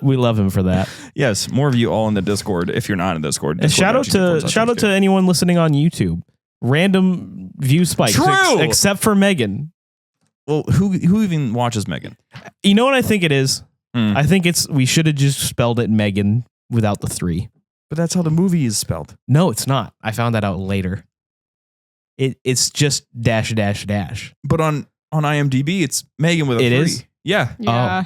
We love him for that. Yes, more of you all in the Discord. If you're not in Discord, And shout out to anyone listening on YouTube. Random view spikes, True. except for Megan. Well, who even watches Megan? You know what I think it is? Hmm. I think we should have just spelled it Megan without the 3. But that's how the movie is spelled. No, it's not. I found that out later. It's just dash dash dash. But on IMDb, it's Megan with a It 3. is? Yeah. Yeah.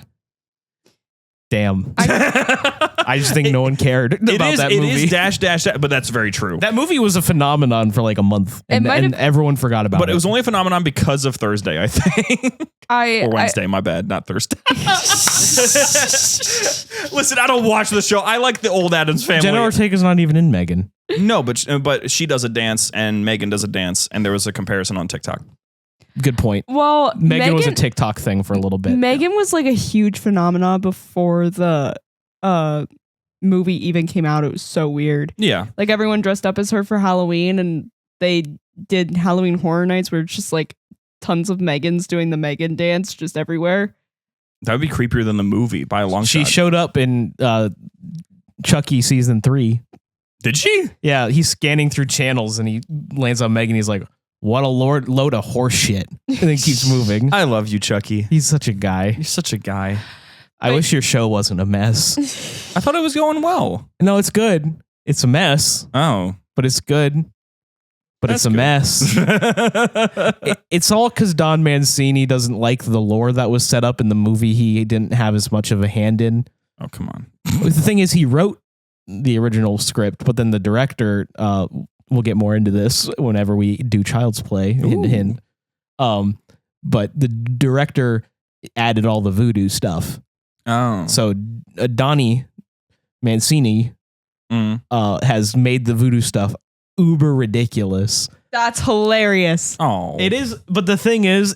Damn. I just think no one cared about that It movie. is dash dash dash, but that's very true. That movie was a phenomenon for like a month, It and, might and have- everyone forgot about it. But it was only a phenomenon because of Thursday, I think. Or Wednesday, my bad, not Thursday. Listen, I don't watch the show. I like the old Addams Family. Jenna Ortega's not even in Megan. No, but she does a dance and Megan does a dance, and there was a comparison on TikTok. Good point. Well, Megan was a TikTok thing for a little bit. Megan was like a huge phenomenon before the movie even came out. It was so weird. Yeah. Like everyone dressed up as her for Halloween, and they did Halloween Horror Nights where it's just like tons of Megans doing the Megan dance just everywhere. That would be creepier than the movie by a long She shot. showed up in Chucky season 3. Did she? Yeah, he's scanning through channels and he lands on Megan. He's like, what a load of horse shit. And then keeps moving. I love you, Chucky. He's such a guy. You're such a guy. I wish your show wasn't a mess. I thought it was going well. No, it's good. It's a mess, Oh. but it's good. But That's it's a good. mess. It's all because Don Mancini doesn't like the lore that was set up in the movie. He didn't have as much of a hand in. Oh, come on. The thing is, he wrote the original script, but then the director, we'll get more into this whenever we do Child's Play. Hint, hint. But the director added all the voodoo stuff. Oh. So Donnie Mancini has made the voodoo stuff uber ridiculous. That's hilarious. Oh. It is, but the thing is,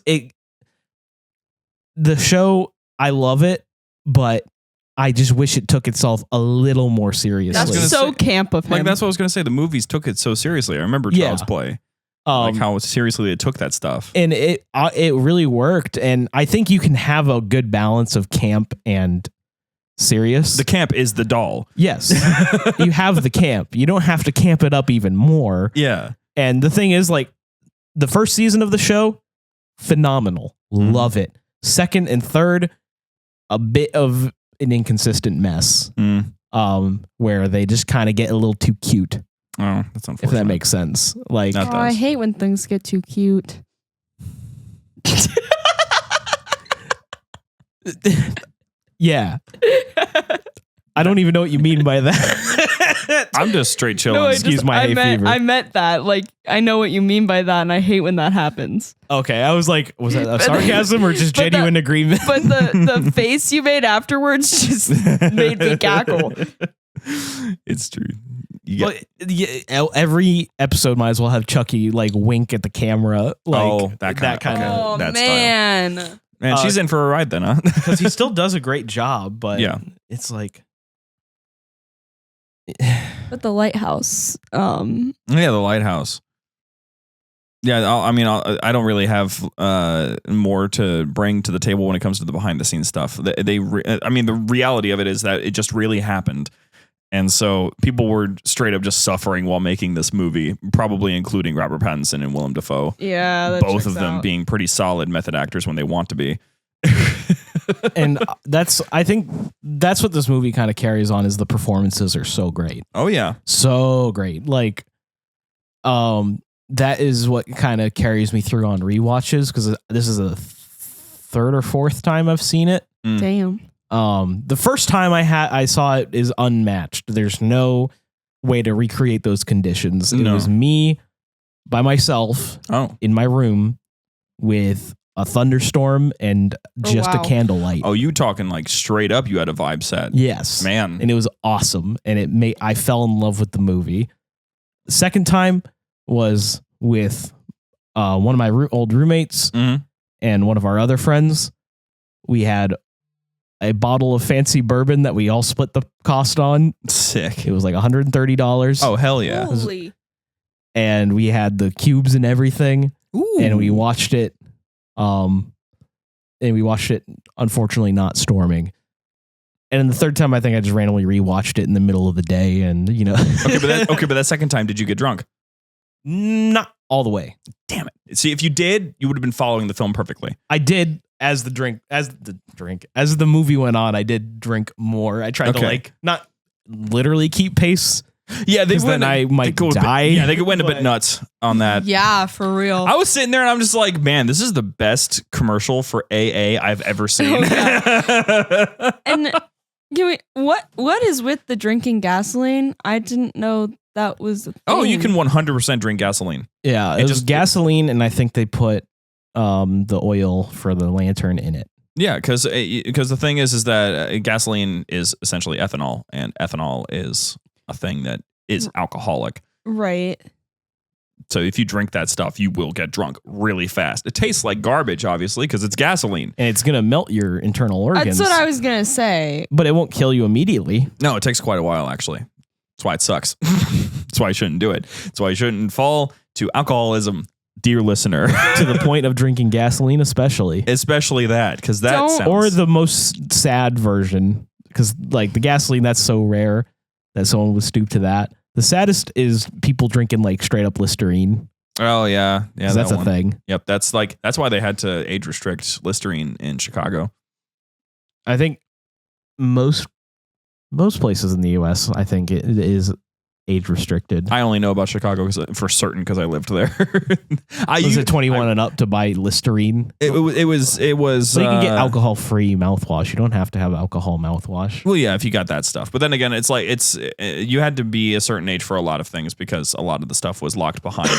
the show, I love it, but I just wish it took itself a little more seriously. That's gonna so say- camp of him. Like, that's what I was going to say. The movies took it so seriously. I remember Yeah. Child's Play. Like how seriously they took that stuff. And it really worked. And I think you can have a good balance of camp and serious. The camp is the doll. Yes. You have the camp. You don't have to camp it up even more. Yeah. And the thing is, like, the first season of the show, phenomenal. Love it. Second and third, a bit of an inconsistent mess. Where they just kind of get a little too cute. Oh, that's unfortunate. If that makes sense. Like, That I does. hate when things get too cute. yeah. I don't even know what you mean by that. I'm just straight chilling. No, Excuse my hay fever. I meant that. Like, I know what you mean by that, and I hate when that happens. Okay, I was like, was that a sarcasm or just But the- genuine agreement? But the face you made afterwards just made me cackle. It's true. You Well, yeah, every episode might as well have Chucky like wink at the camera, like that that kind of. Oh, that style. man. Man, she's in for a ride then, huh? Because he still does a great job, but Yeah. it's like, But the Lighthouse. Yeah, the Lighthouse. Yeah, I don't really have more to bring to the table when it comes to the behind the scenes stuff. The reality of it is that it just really happened. And so people were straight up just suffering while making this movie, probably including Robert Pattinson and Willem Dafoe. Yeah, that Both checks of them out. being pretty solid method actors when they want to be. and I think that's what this movie kind of carries on is the performances are so great. Oh, yeah. So great. Like, that is what kind of carries me through on rewatches because this is a third or fourth time I've seen it. Damn. The first time I saw it is unmatched. There's no way to recreate those conditions. It No. was me by myself Oh. in my room with a thunderstorm and just wow. a candlelight. Oh, you talking like straight up you had a vibe set. Yes. Man. And it was awesome. And I fell in love with the movie. The second time was with one of my old roommates Mhm. and one of our other friends. We had a bottle of fancy bourbon that we all split the cost on. Sick. It was like $130. Oh, hell yeah. Holy. And we had the cubes and everything. Ooh. And we watched it. Unfortunately not storming. And then the third time, I think I just randomly rewatched it in the middle of the day. And, Okay, but that second time, did you get drunk? not all the way. Damn it. See, if you did, you would have been following the film perfectly. I did as the movie went on, I did drink more. I tried to Okay. not literally keep pace. Yeah, they 'Cause then I might die. Yeah, they went a bit But- nuts on that. Yeah, for real. I was sitting there and I'm just like, man, this is the best commercial for AA I've ever seen. And what is with the drinking gasoline? I didn't know that was a Oh, you thing. can 100% drink gasoline. Yeah, It it was just- gasoline, and I think they put the oil for the lantern in it. Yeah, because the thing is that gasoline is essentially ethanol, and ethanol is a thing that is alcoholic. Right. So if you drink that stuff, you will get drunk really fast. It tastes like garbage, obviously, because it's gasoline. And it's gonna melt your internal organs. That's what I was gonna say. But it won't kill you immediately. No, it takes quite a while, actually. That's why it sucks. That's why you shouldn't do it. That's why you shouldn't fall to alcoholism, dear listener. To the point of drinking gasoline, especially. Especially that, because that Don't- sounds... Or the most sad version. Because like the gasoline, that's so rare that someone would stoop to that. The saddest is people drinking like straight up Listerine. Oh yeah, 'Cause that's that a one. thing. Yep, that's why they had to age restrict Listerine in Chicago. I think most places in the U.S. I think it is age restricted. I only know about Chicago for certain because I lived there. Was it 21 and up to buy Listerine? It was. So you can get alcohol-free mouthwash. You don't have to have alcohol mouthwash. Well, yeah, if you got that stuff. But then again, it's like you had to be a certain age for a lot of things because a lot of the stuff was locked behind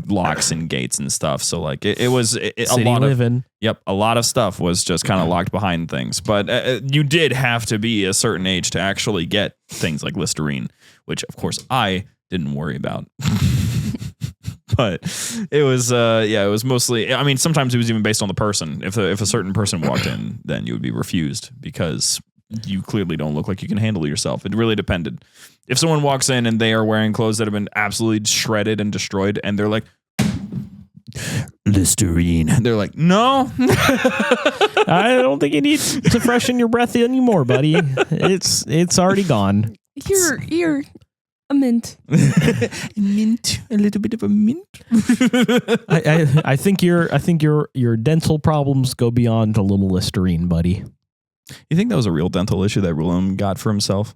locks and gates and stuff. So like it was a lot living. A lot of stuff was just kind of locked behind things. But you did have to be a certain age to actually get things like Listerine, which of course I didn't worry about. But it was it was mostly, I mean, sometimes it was even based on the person. If a certain person walked in, then you would be refused because you clearly don't look like you can handle yourself. It really depended. If someone walks in and they are wearing clothes that have been absolutely shredded and destroyed and they're like, Listerine, they're like, no. I don't think you need to freshen your breath anymore, buddy. It's already gone. You're a mint. Mint, a little bit of a mint. I think your dental problems go beyond a little Listerine, buddy. You think that was a real dental issue that Willem got for himself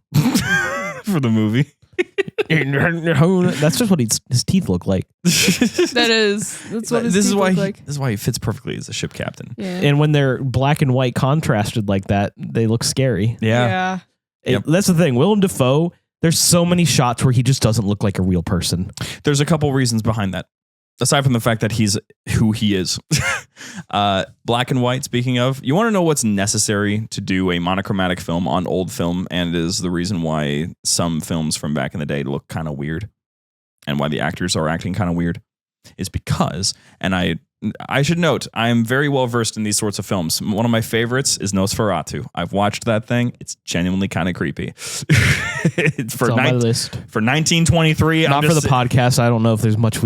for the movie? That's just what his teeth look like. That's what his teeth look like. This is why he fits perfectly as a ship captain. Yeah. And when they're black and white contrasted like that, they look scary. Yeah. Yep. That's the thing. Willem Dafoe, there's so many shots where he just doesn't look like a real person. There's a couple reasons behind that. Aside from the fact that he's who he is. Black and white, speaking of, you want to know what's necessary to do a monochromatic film on old film, and is the reason why some films from back in the day look kind of weird and why the actors are acting kind of weird is because, and I should note, I am very well versed in these sorts of films. One of my favorites is Nosferatu. I've watched that thing. It's genuinely kind of creepy. It's on my list. For 1923. Not for the podcast. I don't know if there's much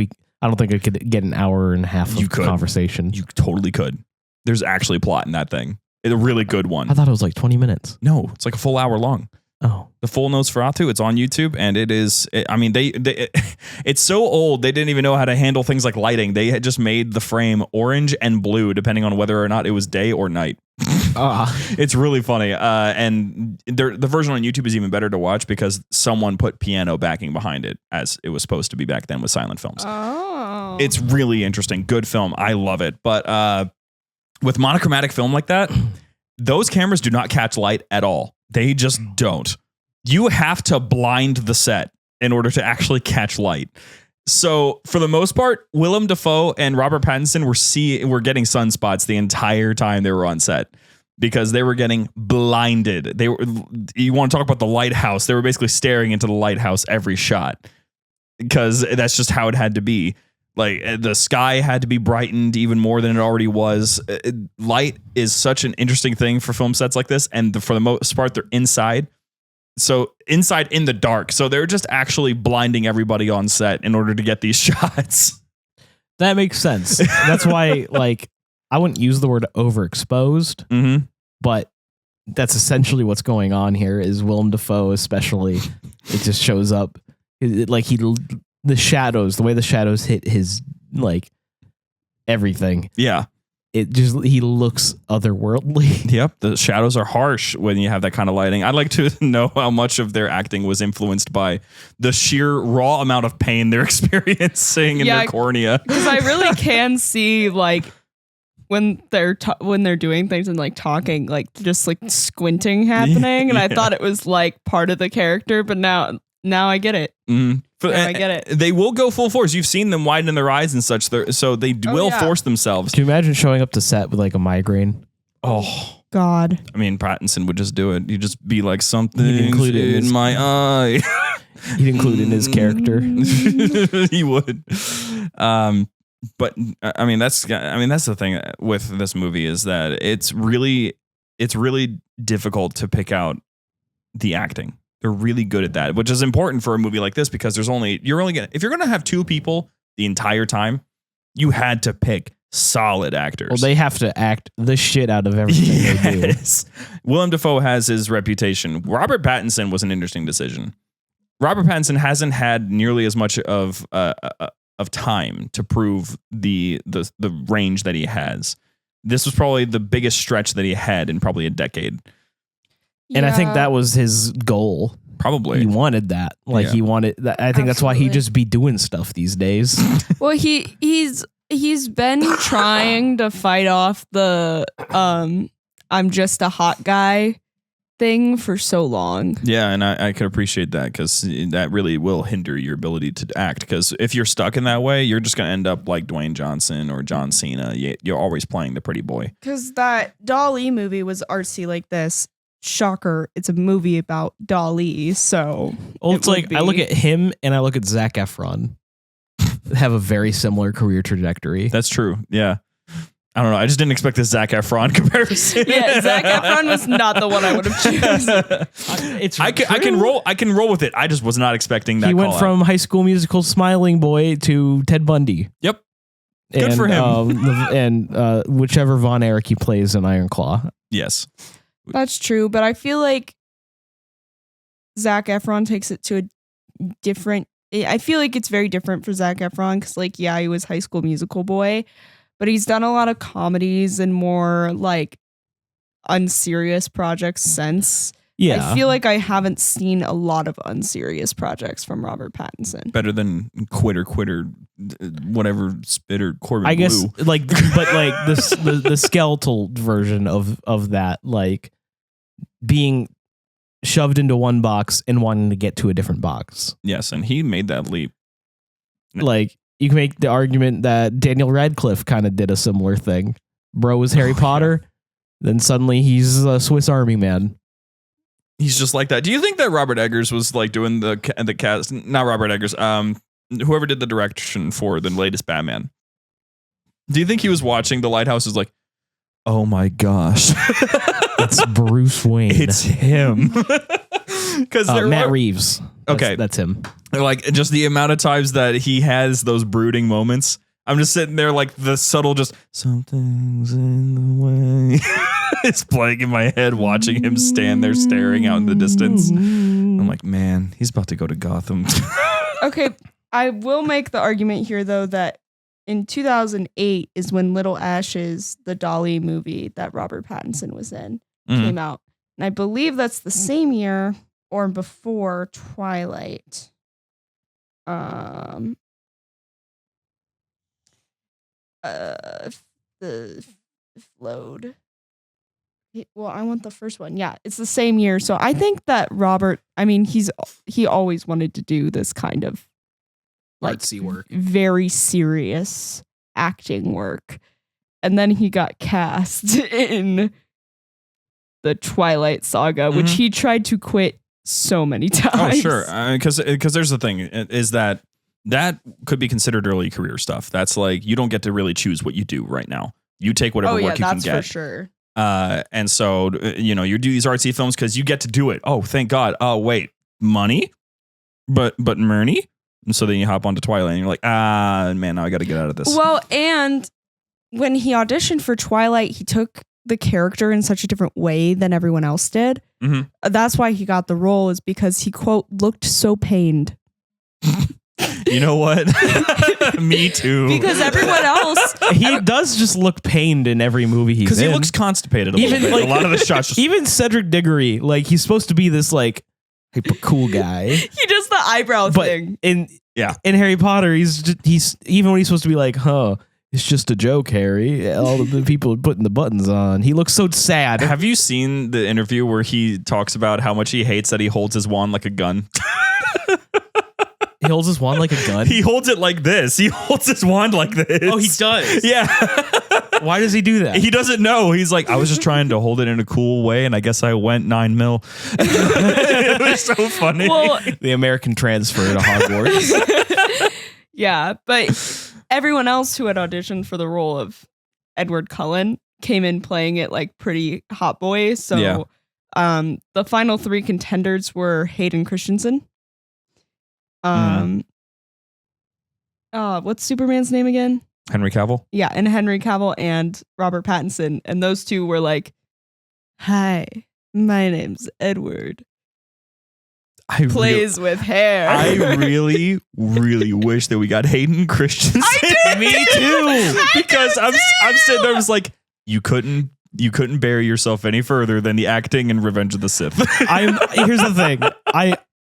I don't think I could get an hour and a half of conversation. You totally could. There's actually a plot in that thing. It's a really good one. I thought it was like 20 minutes. No, it's like a full hour long. Oh. The full Nosferatu, it's on YouTube, and it is, it's so old, they didn't even know how to handle things like lighting. They had just made the frame orange and blue, depending on whether or not it was day or night. It's really funny. And the version on YouTube is even better to watch because someone put piano backing behind it, as it was supposed to be back then with silent films. Oh. It's really interesting. Good film. I love it. But with monochromatic film like that, those cameras do not catch light at all. They just don't. You have to blind the set in order to actually catch light. So for the most part, Willem Dafoe and Robert Pattinson were getting sunspots the entire time they were on set because they were getting blinded. You want to talk about the lighthouse? They were basically staring into the lighthouse every shot because that's just how it had to be. Like the sky had to be brightened even more than it already was. Light is such an interesting thing for film sets like this. And for the most part, they're inside. So inside in the dark. So they're just actually blinding everybody on set in order to get these shots. That makes sense. That's why, like, I wouldn't use the word overexposed, but that's essentially what's going on here is Willem Dafoe, especially, it just shows up the shadows, the way the shadows hit his, like, everything. Yeah. He looks otherworldly. Yep. The shadows are harsh when you have that kind of lighting. I'd like to know how much of their acting was influenced by the sheer raw amount of pain they're experiencing in their cornea. Because I really can see, like, when they're doing things and like talking, like just like squinting happening. And I thought it was like part of the character, but now I get it. I get it. They will go full force. You've seen them widen their eyes and such, so they will force themselves. Can you imagine showing up to set with like a migraine? Oh God! I mean, Pattinson would just do it. He'd just be like, something in my eye. He'd include in his character. He would. But I mean, that's the thing with this movie is that it's really difficult to pick out the acting. They're really good at that, which is important for a movie like this because if you're going to have two people the entire time, you had to pick solid actors. Well, they have to act the shit out of everything they do. Willem Dafoe has his reputation. Robert Pattinson was an interesting decision. Robert Pattinson hasn't had nearly as much of of time to prove the range that he has. This was probably the biggest stretch that he had in probably a decade. And I think that was his goal. Probably. He wanted that. Like he wanted that. I think that's why he just be doing stuff these days. Well, he's been trying to fight off the I'm just a hot guy thing for so long. Yeah, and I could appreciate that, because that really will hinder your ability to act. Because if you're stuck in that way, you're just going to end up like Dwayne Johnson or John Cena. You're always playing the pretty boy. Because that Dali movie was artsy like this. Shocker, it's a movie about Dali. So it's like I look at him and I look at Zac Efron. Have a very similar career trajectory. That's true. Yeah. I don't know. I just didn't expect this Zac Efron comparison. Yeah, Zac Efron was not the one I would have chosen. I can roll with it. I just was not expecting that. He went from High School Musical Smiling Boy to Ted Bundy. Yep. Good for him. And whichever Von Erich he plays in Iron Claw. Yes. That's true, but I feel like Zac Efron takes it to a different... I feel like it's very different for Zac Efron because, like, yeah, he was High School Musical boy, but he's done a lot of comedies and more, like, unserious projects since. Yeah. I feel like I haven't seen a lot of unserious projects from Robert Pattinson. Better than Quitter, whatever, Spitter, Corbin I guess, Blue. like, but, like, the skeletal version of that, like, being shoved into one box and wanting to get to a different box. Yes, and he made that leap. Like, you can make the argument that Daniel Radcliffe kind of did a similar thing. Bro was Harry Potter, then suddenly he's a Swiss Army man. He's just like that. Do you think that Robert Eggers was like doing the cast? Not Robert Eggers. Whoever did the direction for the latest Batman. Do you think he was watching The Lighthouse? Is like, oh my gosh, it's Bruce Wayne. It's him. Because Matt Reeves. Okay, that's him. Like, just the amount of times that he has those brooding moments. I'm just sitting there, like, the subtle just something's in the way. It's playing in my head, watching him stand there staring out in the distance. I'm like, man, he's about to go to Gotham. Okay, I will make the argument here, though, that in 2008 is when Little Ashes, the Dali movie that Robert Pattinson was in, came out. And I believe that's the same year or before Twilight. The load. Well, I want the first one. Yeah, it's the same year. So I think that Robert, I mean, he always wanted to do this kind of like artsy work, very serious acting work. And then he got cast in the Twilight Saga, which he tried to quit so many times. Oh, sure. Because there's the thing is that could be considered early career stuff. That's like, you don't get to really choose what you do right now. You take whatever work you can get. That's for sure. And so, you do these artsy films because you get to do it. Oh, thank God. Oh, wait, money? But money? And so then you hop onto Twilight and you're like, man, now I got to get out of this. Well, and when he auditioned for Twilight, he took the character in such a different way than everyone else did. Mm-hmm. That's why he got the role, is because he, quote, looked so pained. You know what? Me too. Because everyone else, he does just look pained in every movie he's in. Because he looks constipated a little bit. Like, a lot of the shots. Just, even Cedric Diggory, like, he's supposed to be this like hyper cool guy. He does the eyebrow thing. In Harry Potter, he's even when he's supposed to be like, it's just a joke, Harry. All of the people are putting the buttons on. He looks so sad. Have you seen the interview where he talks about how much he hates that he holds his wand like a gun? He holds his wand like a gun? He holds it like this. He holds his wand like this. Oh, he does? Yeah. Why does he do that? He doesn't know. He's like, I was just trying to hold it in a cool way, and I guess I went 9 mil. It was so funny. Well, the American transfer to Hogwarts. Yeah, but everyone else who had auditioned for the role of Edward Cullen came in playing it like pretty hot boy. So the final 3 contenders were Hayden Christensen. What's Superman's name again? Henry Cavill? Yeah, and Henry Cavill and Robert Pattinson. And those two were like, hi, my name's Edward. plays with hair. I really, really wish that we got Hayden Christensen. Me too. Because I'm sitting there, I was like, you couldn't bury yourself any further than the acting in Revenge of the Sith. Here's the thing.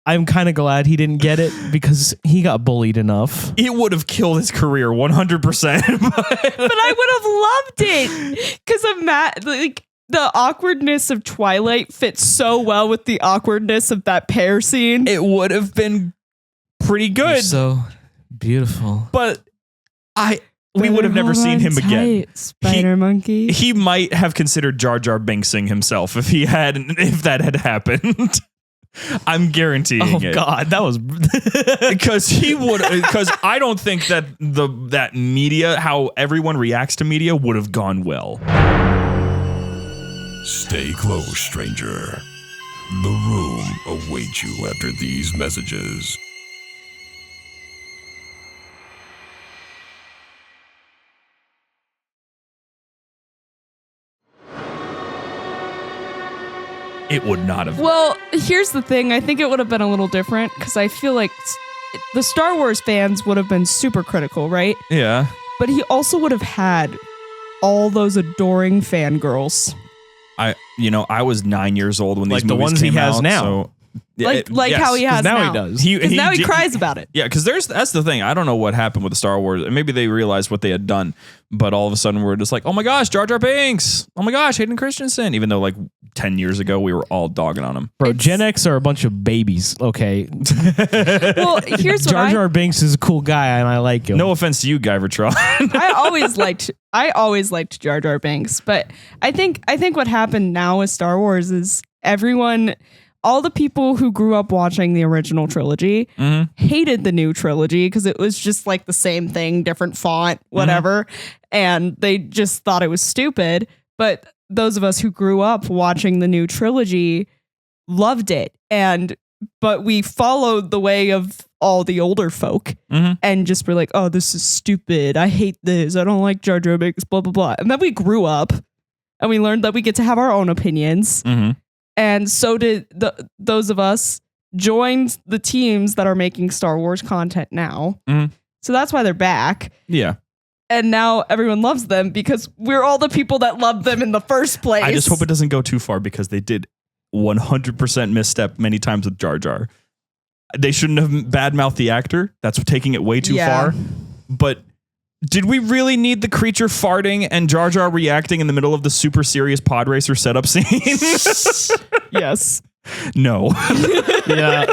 I'm kind of glad he didn't get it because he got bullied enough. It would have killed his career 100%. But I would have loved it because of the awkwardness of Twilight fits so well with the awkwardness of that pear scene. It would have been pretty good. You're so beautiful. But we would have never seen him again. Spider monkey. He might have considered Jar Jar Binksing himself if that had happened. I'm guaranteeing it. Oh God, that was because I don't think that that media, how everyone reacts to media, would have gone well. Stay close, stranger. The room awaits you after these messages. It would not have. Well, here's the thing. I think it would have been a little different because I feel like the Star Wars fans would have been super critical, right? Yeah. But he also would have had all those adoring fangirls. I was 9 years old when these Like the movies ones he came has out, now. so- Like yes. how he has now now. he does. Because now he did- cries about it. Yeah, because that's the thing. I don't know what happened with the Star Wars. Maybe they realized what they had done, but all of a sudden we're just like, oh my gosh, Jar Jar Binks. Oh my gosh, Hayden Christensen. Even though like 10 years ago we were all dogging on him. Bro, Gen X are a bunch of babies. Okay. Well, here's what Jar Jar Binks is a cool guy and I like him. No offense to you, Guy Vertron. I always liked Jar Jar Binks, but I think what happened now with Star Wars is all the people who grew up watching the original trilogy hated the new trilogy because it was just like the same thing, different font, whatever, and they just thought it was stupid. But those of us who grew up watching the new trilogy loved it, but we followed the way of all the older folk and just were like, oh, this is stupid. I hate this. I don't like Jar Jar Binks, blah, blah, blah. And then we grew up and we learned that we get to have our own opinions. And so did those of us joined the teams that are making Star Wars content now. So that's why they're back. Yeah. And now everyone loves them because we're all the people that loved them in the first place. I just hope it doesn't go too far because they did 100% misstep many times with Jar Jar. They shouldn't have badmouthed the actor. That's taking it way too far. But did we really need the creature farting and Jar Jar reacting in the middle of the super serious pod racer setup scene? Yes. No. Yeah.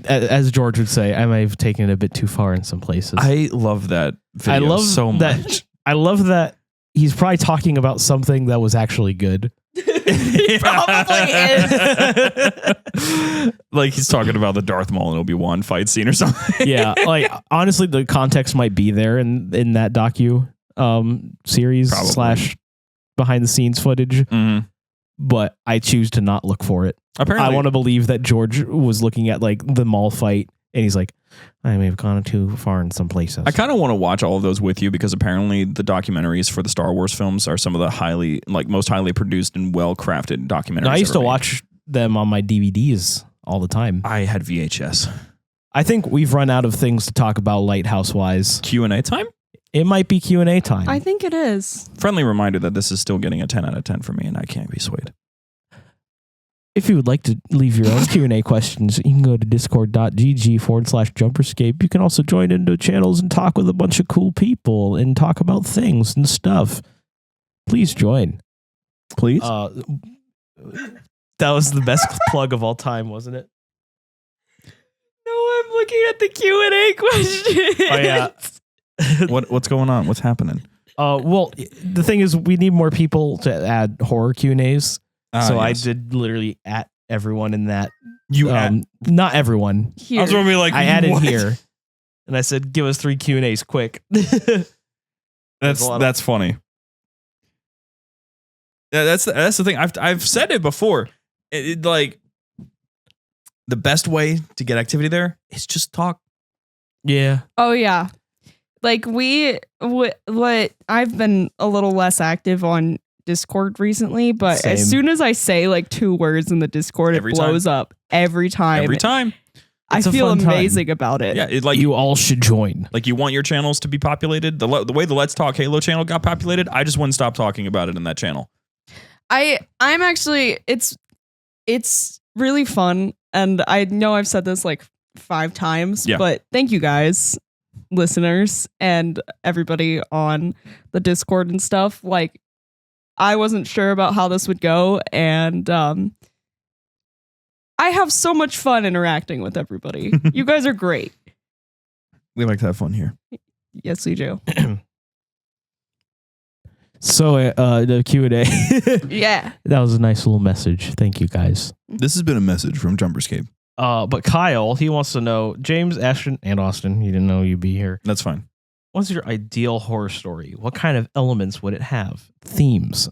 As George would say, I may have taken it a bit too far in some places. I love that video I love so that, much. I love that he's probably talking about something that was actually good. He probably is. Like he's talking about the Darth Maul and Obi-Wan fight scene or something. Yeah, like honestly, the context might be there in that docu series Probably. / behind the scenes footage, but I choose to not look for it. Apparently, I want to believe that George was looking at like the Maul fight and he's like, I may have gone too far in some places. I kind of want to watch all of those with you because apparently the documentaries for the Star Wars films are some of the most highly produced and well crafted documentaries. I used to ever made. watch them on my DVDs all the time. I had VHS. I think we've run out of things to talk about Lighthouse wise. Q&A time? It might be Q&A time. I think it is. Friendly reminder that this is still getting a 10 out of 10 for me and I can't be swayed. If you would like to leave your own Q&A questions, you can go to discord.gg/Jumperscape. You can also join into channels and talk with a bunch of cool people and talk about things and stuff. Please join. Please? That was the best plug of all time, wasn't it? No, I'm looking at the Q&A question. Oh, yeah. What's going on? What's happening? Well, the thing is, we need more people to add horror Q&As. So yes. I did literally at everyone in that. You not everyone. Here. I was going to be like, I added what? here, and I said, "Give us 3 Q&As quick." That's funny. Yeah, that's the thing. I've said it before. Like the best way to get activity there is just talk. Yeah. Oh, yeah. Like what I've been a little less active on Discord recently, but Same. as soon as I say like 2 words in the Discord, Every it blows up every time. Every time. I It's a feel fun time. amazing about it. Yeah, it, like You all should join. like you want your channels to be populated. The way the Let's Talk Halo channel got populated, I just wouldn't stop talking about it in that channel. I'm actually it's really fun, and I know I've said this like 5 times, Yeah. but thank you guys, listeners, and everybody on the Discord and stuff. Like, I wasn't sure about how this would go, and I have so much fun interacting with everybody. You guys are great. We like to have fun here. Yes, we do. So the Q&A. Yeah. That was a nice little message. Thank you guys. This has been a message from Jumperscape. But Kyle, he wants to know, James, Ashton, and Austin, he didn't know you'd be here. That's fine. What's your ideal horror story? What kind of elements would it have? Themes? ?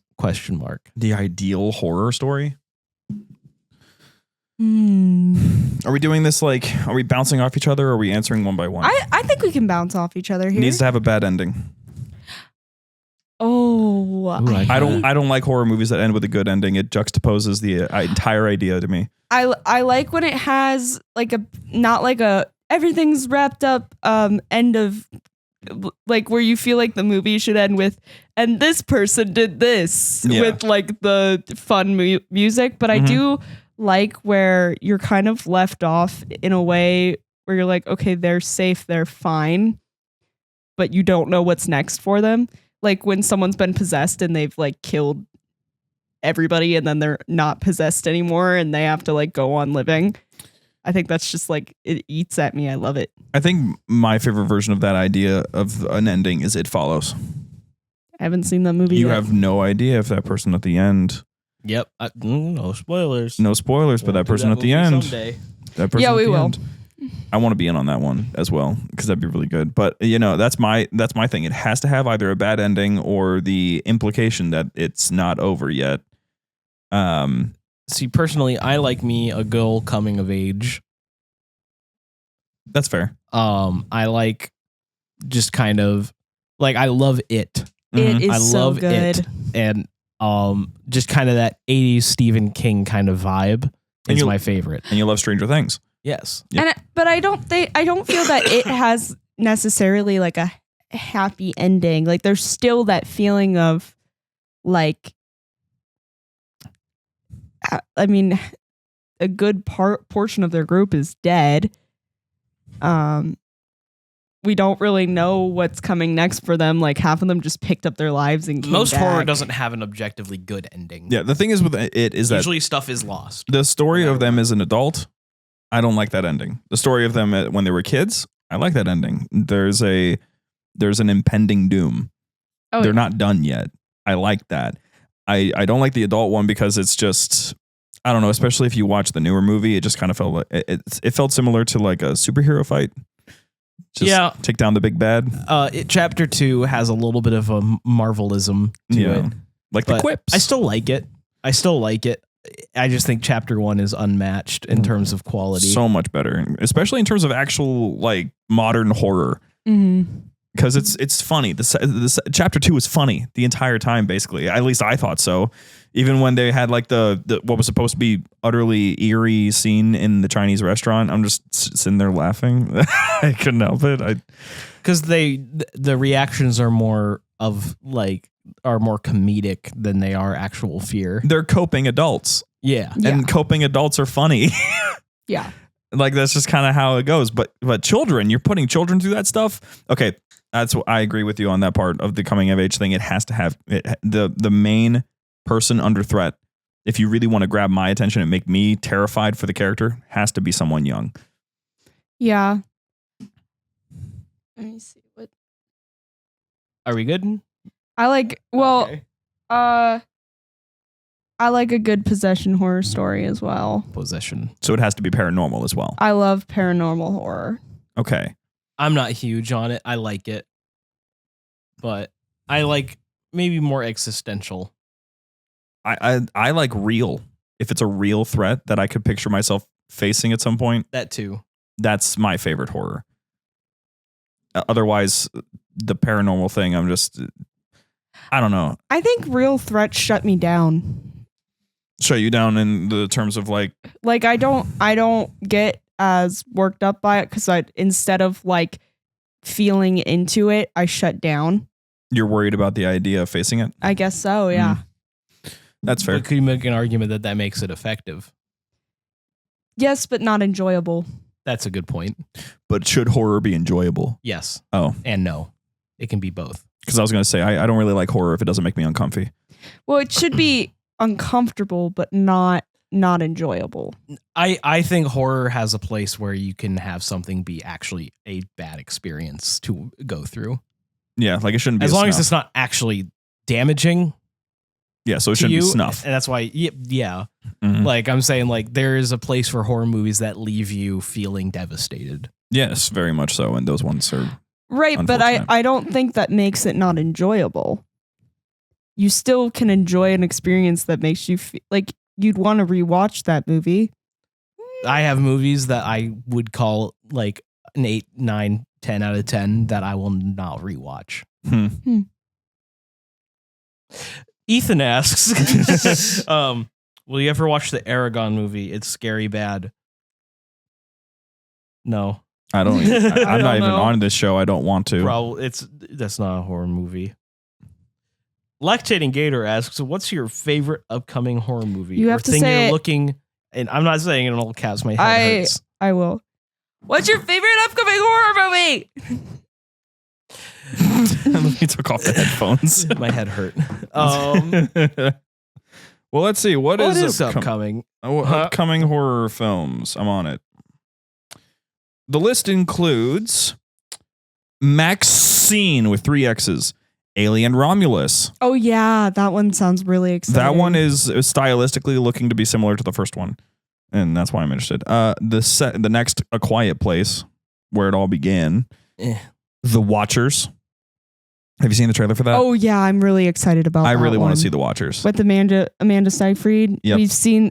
The ideal horror story? I Are we doing this like, are we bouncing off each other or are we answering one by one? think we can bounce off each other It here. needs to have a bad ending. Oh, Ooh, I don't like horror movies that end with a good ending. It juxtaposes the entire idea to me. I like when it has like a not like a everything's wrapped up end of like where you feel like the movie should end with and this person did this Yeah. with like the fun music, but I do like where you're kind of left off in a way where you're like, okay, they're safe, they're fine, but you don't know what's next for them. Like when someone's been possessed and they've like killed everybody and then they're not possessed anymore and they have to like go on living. I think that's just like, it eats at me. I love it. I think my favorite version of that idea of an ending is It Follows. I haven't seen that movie You yet. have no idea if that person at the end, Yep. No spoilers. no spoilers, but We'll that do person at the movie end, someday. that person Yeah, at we the will. end. I want to be in on that one as well because that'd be really good. But you know, that's my thing. It has to have either a bad ending or the implication that it's not over yet. See, personally, I like me a girl coming of age. That's fair. I like just kind of like I love it. It is I so love good. it, and just kind of that 80s Stephen King kind of vibe And is you- my favorite. And you love Stranger Things. Yes. Yep. But I don't feel that it has necessarily like a happy ending. Like there's still that feeling of like, I mean, a good portion of their group is dead. We don't really know what's coming next for them. Like half of them just picked up their lives and came Most back. horror doesn't have an objectively good ending. Yeah. The thing is with it is that Usually stuff is lost. the story of them as an adult, I don't like that ending. The story of them when they were kids, I like that ending. There's an impending doom. Oh, They're not done yet. I like that. I don't like the adult one because it's just, I don't know, especially if you watch the newer movie, it just kind of felt like it felt similar to like a superhero fight. Just Yeah. take down the big bad. Chapter 2 has a little bit of a Marvelism to Yeah. it. Like the But quips. I still like it. I just think chapter 1 is unmatched in terms of quality. so much better, especially in terms of actual like modern horror. Because it's funny. The chapter 2 was funny the entire time, basically. At least I thought so. Even when they had like the what was supposed to be utterly eerie scene in the Chinese restaurant, I'm just sitting there laughing. I couldn't help it. Because the reactions are more comedic than they are actual fear. They're coping adults, Yeah. and coping adults are funny. Yeah. Like that's just kind of how it goes. But children, you're putting children through that stuff. Okay, that's what I agree with you on that part of the coming of age thing. It has to have the main person under threat. If you really want to grab my attention and make me terrified for the character, has to be someone young. Yeah. Let me see what Are we good? I like. Well, Okay. I like a good possession horror story as well. Possession. So it has to be paranormal as well. I love paranormal horror. Okay. I'm not huge on it. I like it. But I like maybe more existential. I like real. If it's a real threat that I could picture myself facing at some point, That too. that's my favorite horror. Otherwise, the paranormal thing, I'm just I don't know. I think real threats shut me down. Shut you down in the terms of like I don't get as worked up by it because instead of like feeling into it, I shut down. you're worried about the idea of facing it. I guess so, yeah. That's fair. But could you make an argument that makes it effective? Yes, but not enjoyable. That's a good point. But should horror be enjoyable? Yes. Oh, And no. It can be both. because I was going to say I don't really like horror if it doesn't make me uncomfy. Well, it should be uncomfortable, but not enjoyable. I think horror has a place where you can have something be actually a bad experience to go through. Yeah, like it shouldn't be As a long as snuff. it's not actually damaging Yeah, so it to shouldn't you. be snuff. And that's why, yeah. Mhm. Like I'm saying, like there is a place for horror movies that leave you feeling devastated. Yes, very much so. And those ones are Right, but Unfortunate. I don't think that makes it not enjoyable. You still can enjoy an experience that makes you feel like you'd want to rewatch that movie. I have movies that I would call like an 8, 9, 10 out of 10 that I will not rewatch. Ethan asks, will you ever watch the Aragon movie? It's scary bad. No. I don't. I'm not even know. on this show. I don't want to. Probably that's not a horror movie. Lactating Gator asks, "What's your favorite upcoming horror movie?" You or have to thing say you're it. looking, and I'm not saying it in all caps. My head hurts. I will. What's your favorite upcoming horror movie? He took off the headphones. My head hurt. Well, let's see. What is upcoming? Upcoming horror films. I'm on it. The list includes Maxine with 3 X's, Alien Romulus. Oh yeah, that one sounds really exciting. That one is stylistically looking to be similar to the first one, and that's why I'm interested. The next, A Quiet Place, where it all began. The Watchers. Have you seen the trailer for that? Oh yeah, I'm really excited about that. I really want one. to see The Watchers. With Amanda Seyfried. Yep. We've seen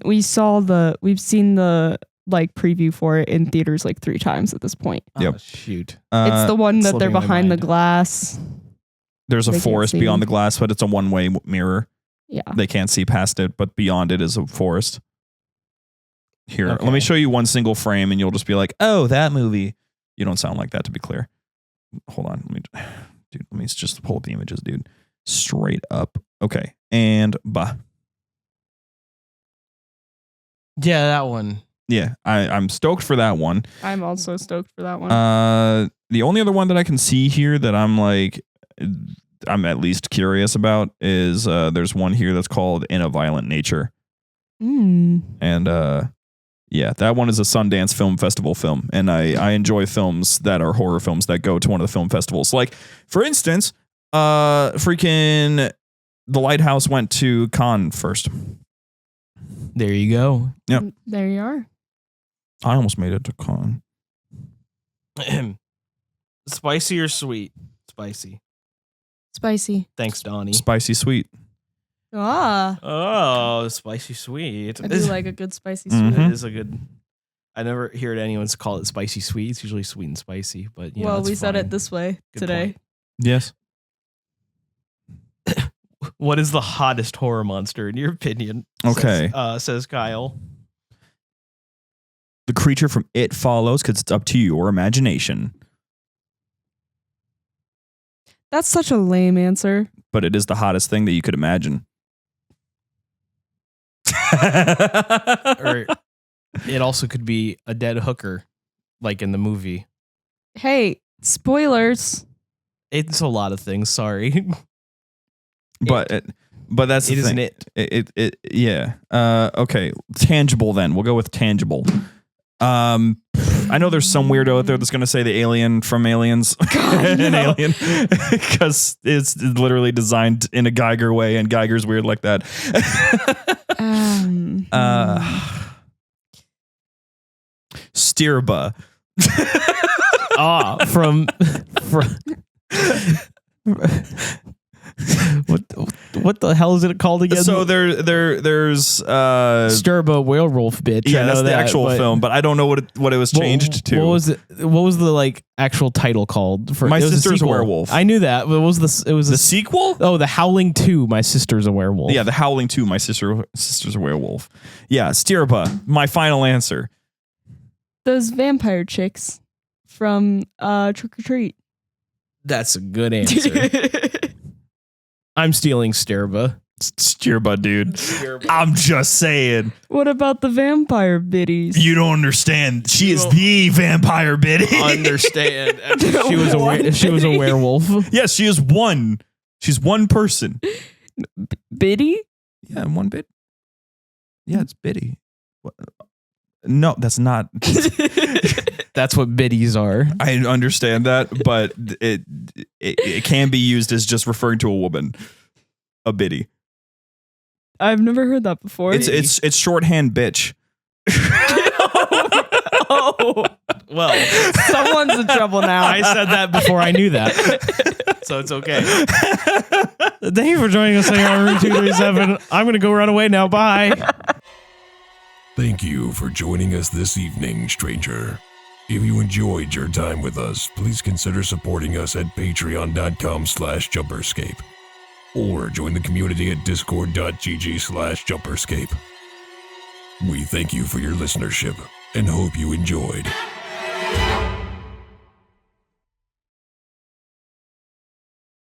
the like preview for it in theaters like 3 times at this point. Yep. Oh, shoot. It's the one that they're slipping my behind the mind. glass. There's a they can't forest see. beyond the glass, but it's a one-way mirror. Yeah. They can't see past it, but beyond it is a forest. Here, Okay. let me show you one single frame, and you'll just be like, "Oh, that movie." You don't sound like that, to be clear. Hold on, let me just pull up the images, dude. Straight up. Okay, and Yeah, that one. yeah, I'm stoked for that one. I'm also stoked for that one. The only other one that I can see here that I'm like, I'm at least curious about is there's one here that's called In a Violent Nature. And yeah, that one is a Sundance Film Festival film, and I enjoy films that are horror films that go to one of the film festivals. Like, for instance, freaking The Lighthouse went to Cannes first. There you go. Yep. There you are. I almost made it to Cannes. Spicy or sweet? Spicy. Spicy. Thanks, Donnie. Spicy sweet. Ah, Oh, spicy sweet. I do like a good spicy Mhm. sweet. It is a good. I never hear anyone's call it spicy sweet. It's usually sweet and spicy, but you know, Well, it's we said fine. it this way Good today. point. Yes. What is the hottest horror monster in your opinion? Okay. Says Kyle. The creature from It Follows, because it's up to your imagination. That's such a lame answer. But it is the hottest thing that you could imagine. Or it also could be a dead hooker, like in the movie. Hey, spoilers. It's a lot of things. Sorry. But that's the It isn't thing. it. It yeah. Okay. Tangible then. We'll go with tangible. I know there's some weirdo out there that's gonna say the alien from Aliens. An alien. Because it's literally designed in a Geiger way, and Geiger's weird like that. Stirba. from what the hell is it called again? So there's Sturba werewolf bitch. yeah, I know that's the that, actual but film, but I don't know what it was changed to. What was it? What was the like actual title called? For My it was Sister's a sequel. Werewolf. I knew that. But it was the sequel? Oh, The Howling 2. My Sister's a Werewolf. Yeah, The Howling 2. My sister's a werewolf. Yeah, Stirba. My final answer. Those vampire chicks from Trick or Treat. That's a good answer. I'm stealing Sturba. Stirba, dude. I'm just saying. What about the vampire biddies? You don't understand. She is the vampire biddy. Understand? She was a werewolf. Yes, she is one. She's one person. Biddy? Yeah, one bit. Yeah, it's Biddy. What? No, that's not. That's what biddies are. I understand that, but it can be used as just referring to a woman. A biddy. I've never heard that before. It's shorthand bitch. Oh, Well, someone's in trouble now. I said that before I knew that. So it's okay. Thank you for joining us on Room 237. I'm going to go run away now. Bye. Thank you for joining us this evening, stranger. If you enjoyed your time with us, please consider supporting us at patreon.com/Jumperscape or join the community at discord.gg/Jumperscape. We thank you for your listenership and hope you enjoyed.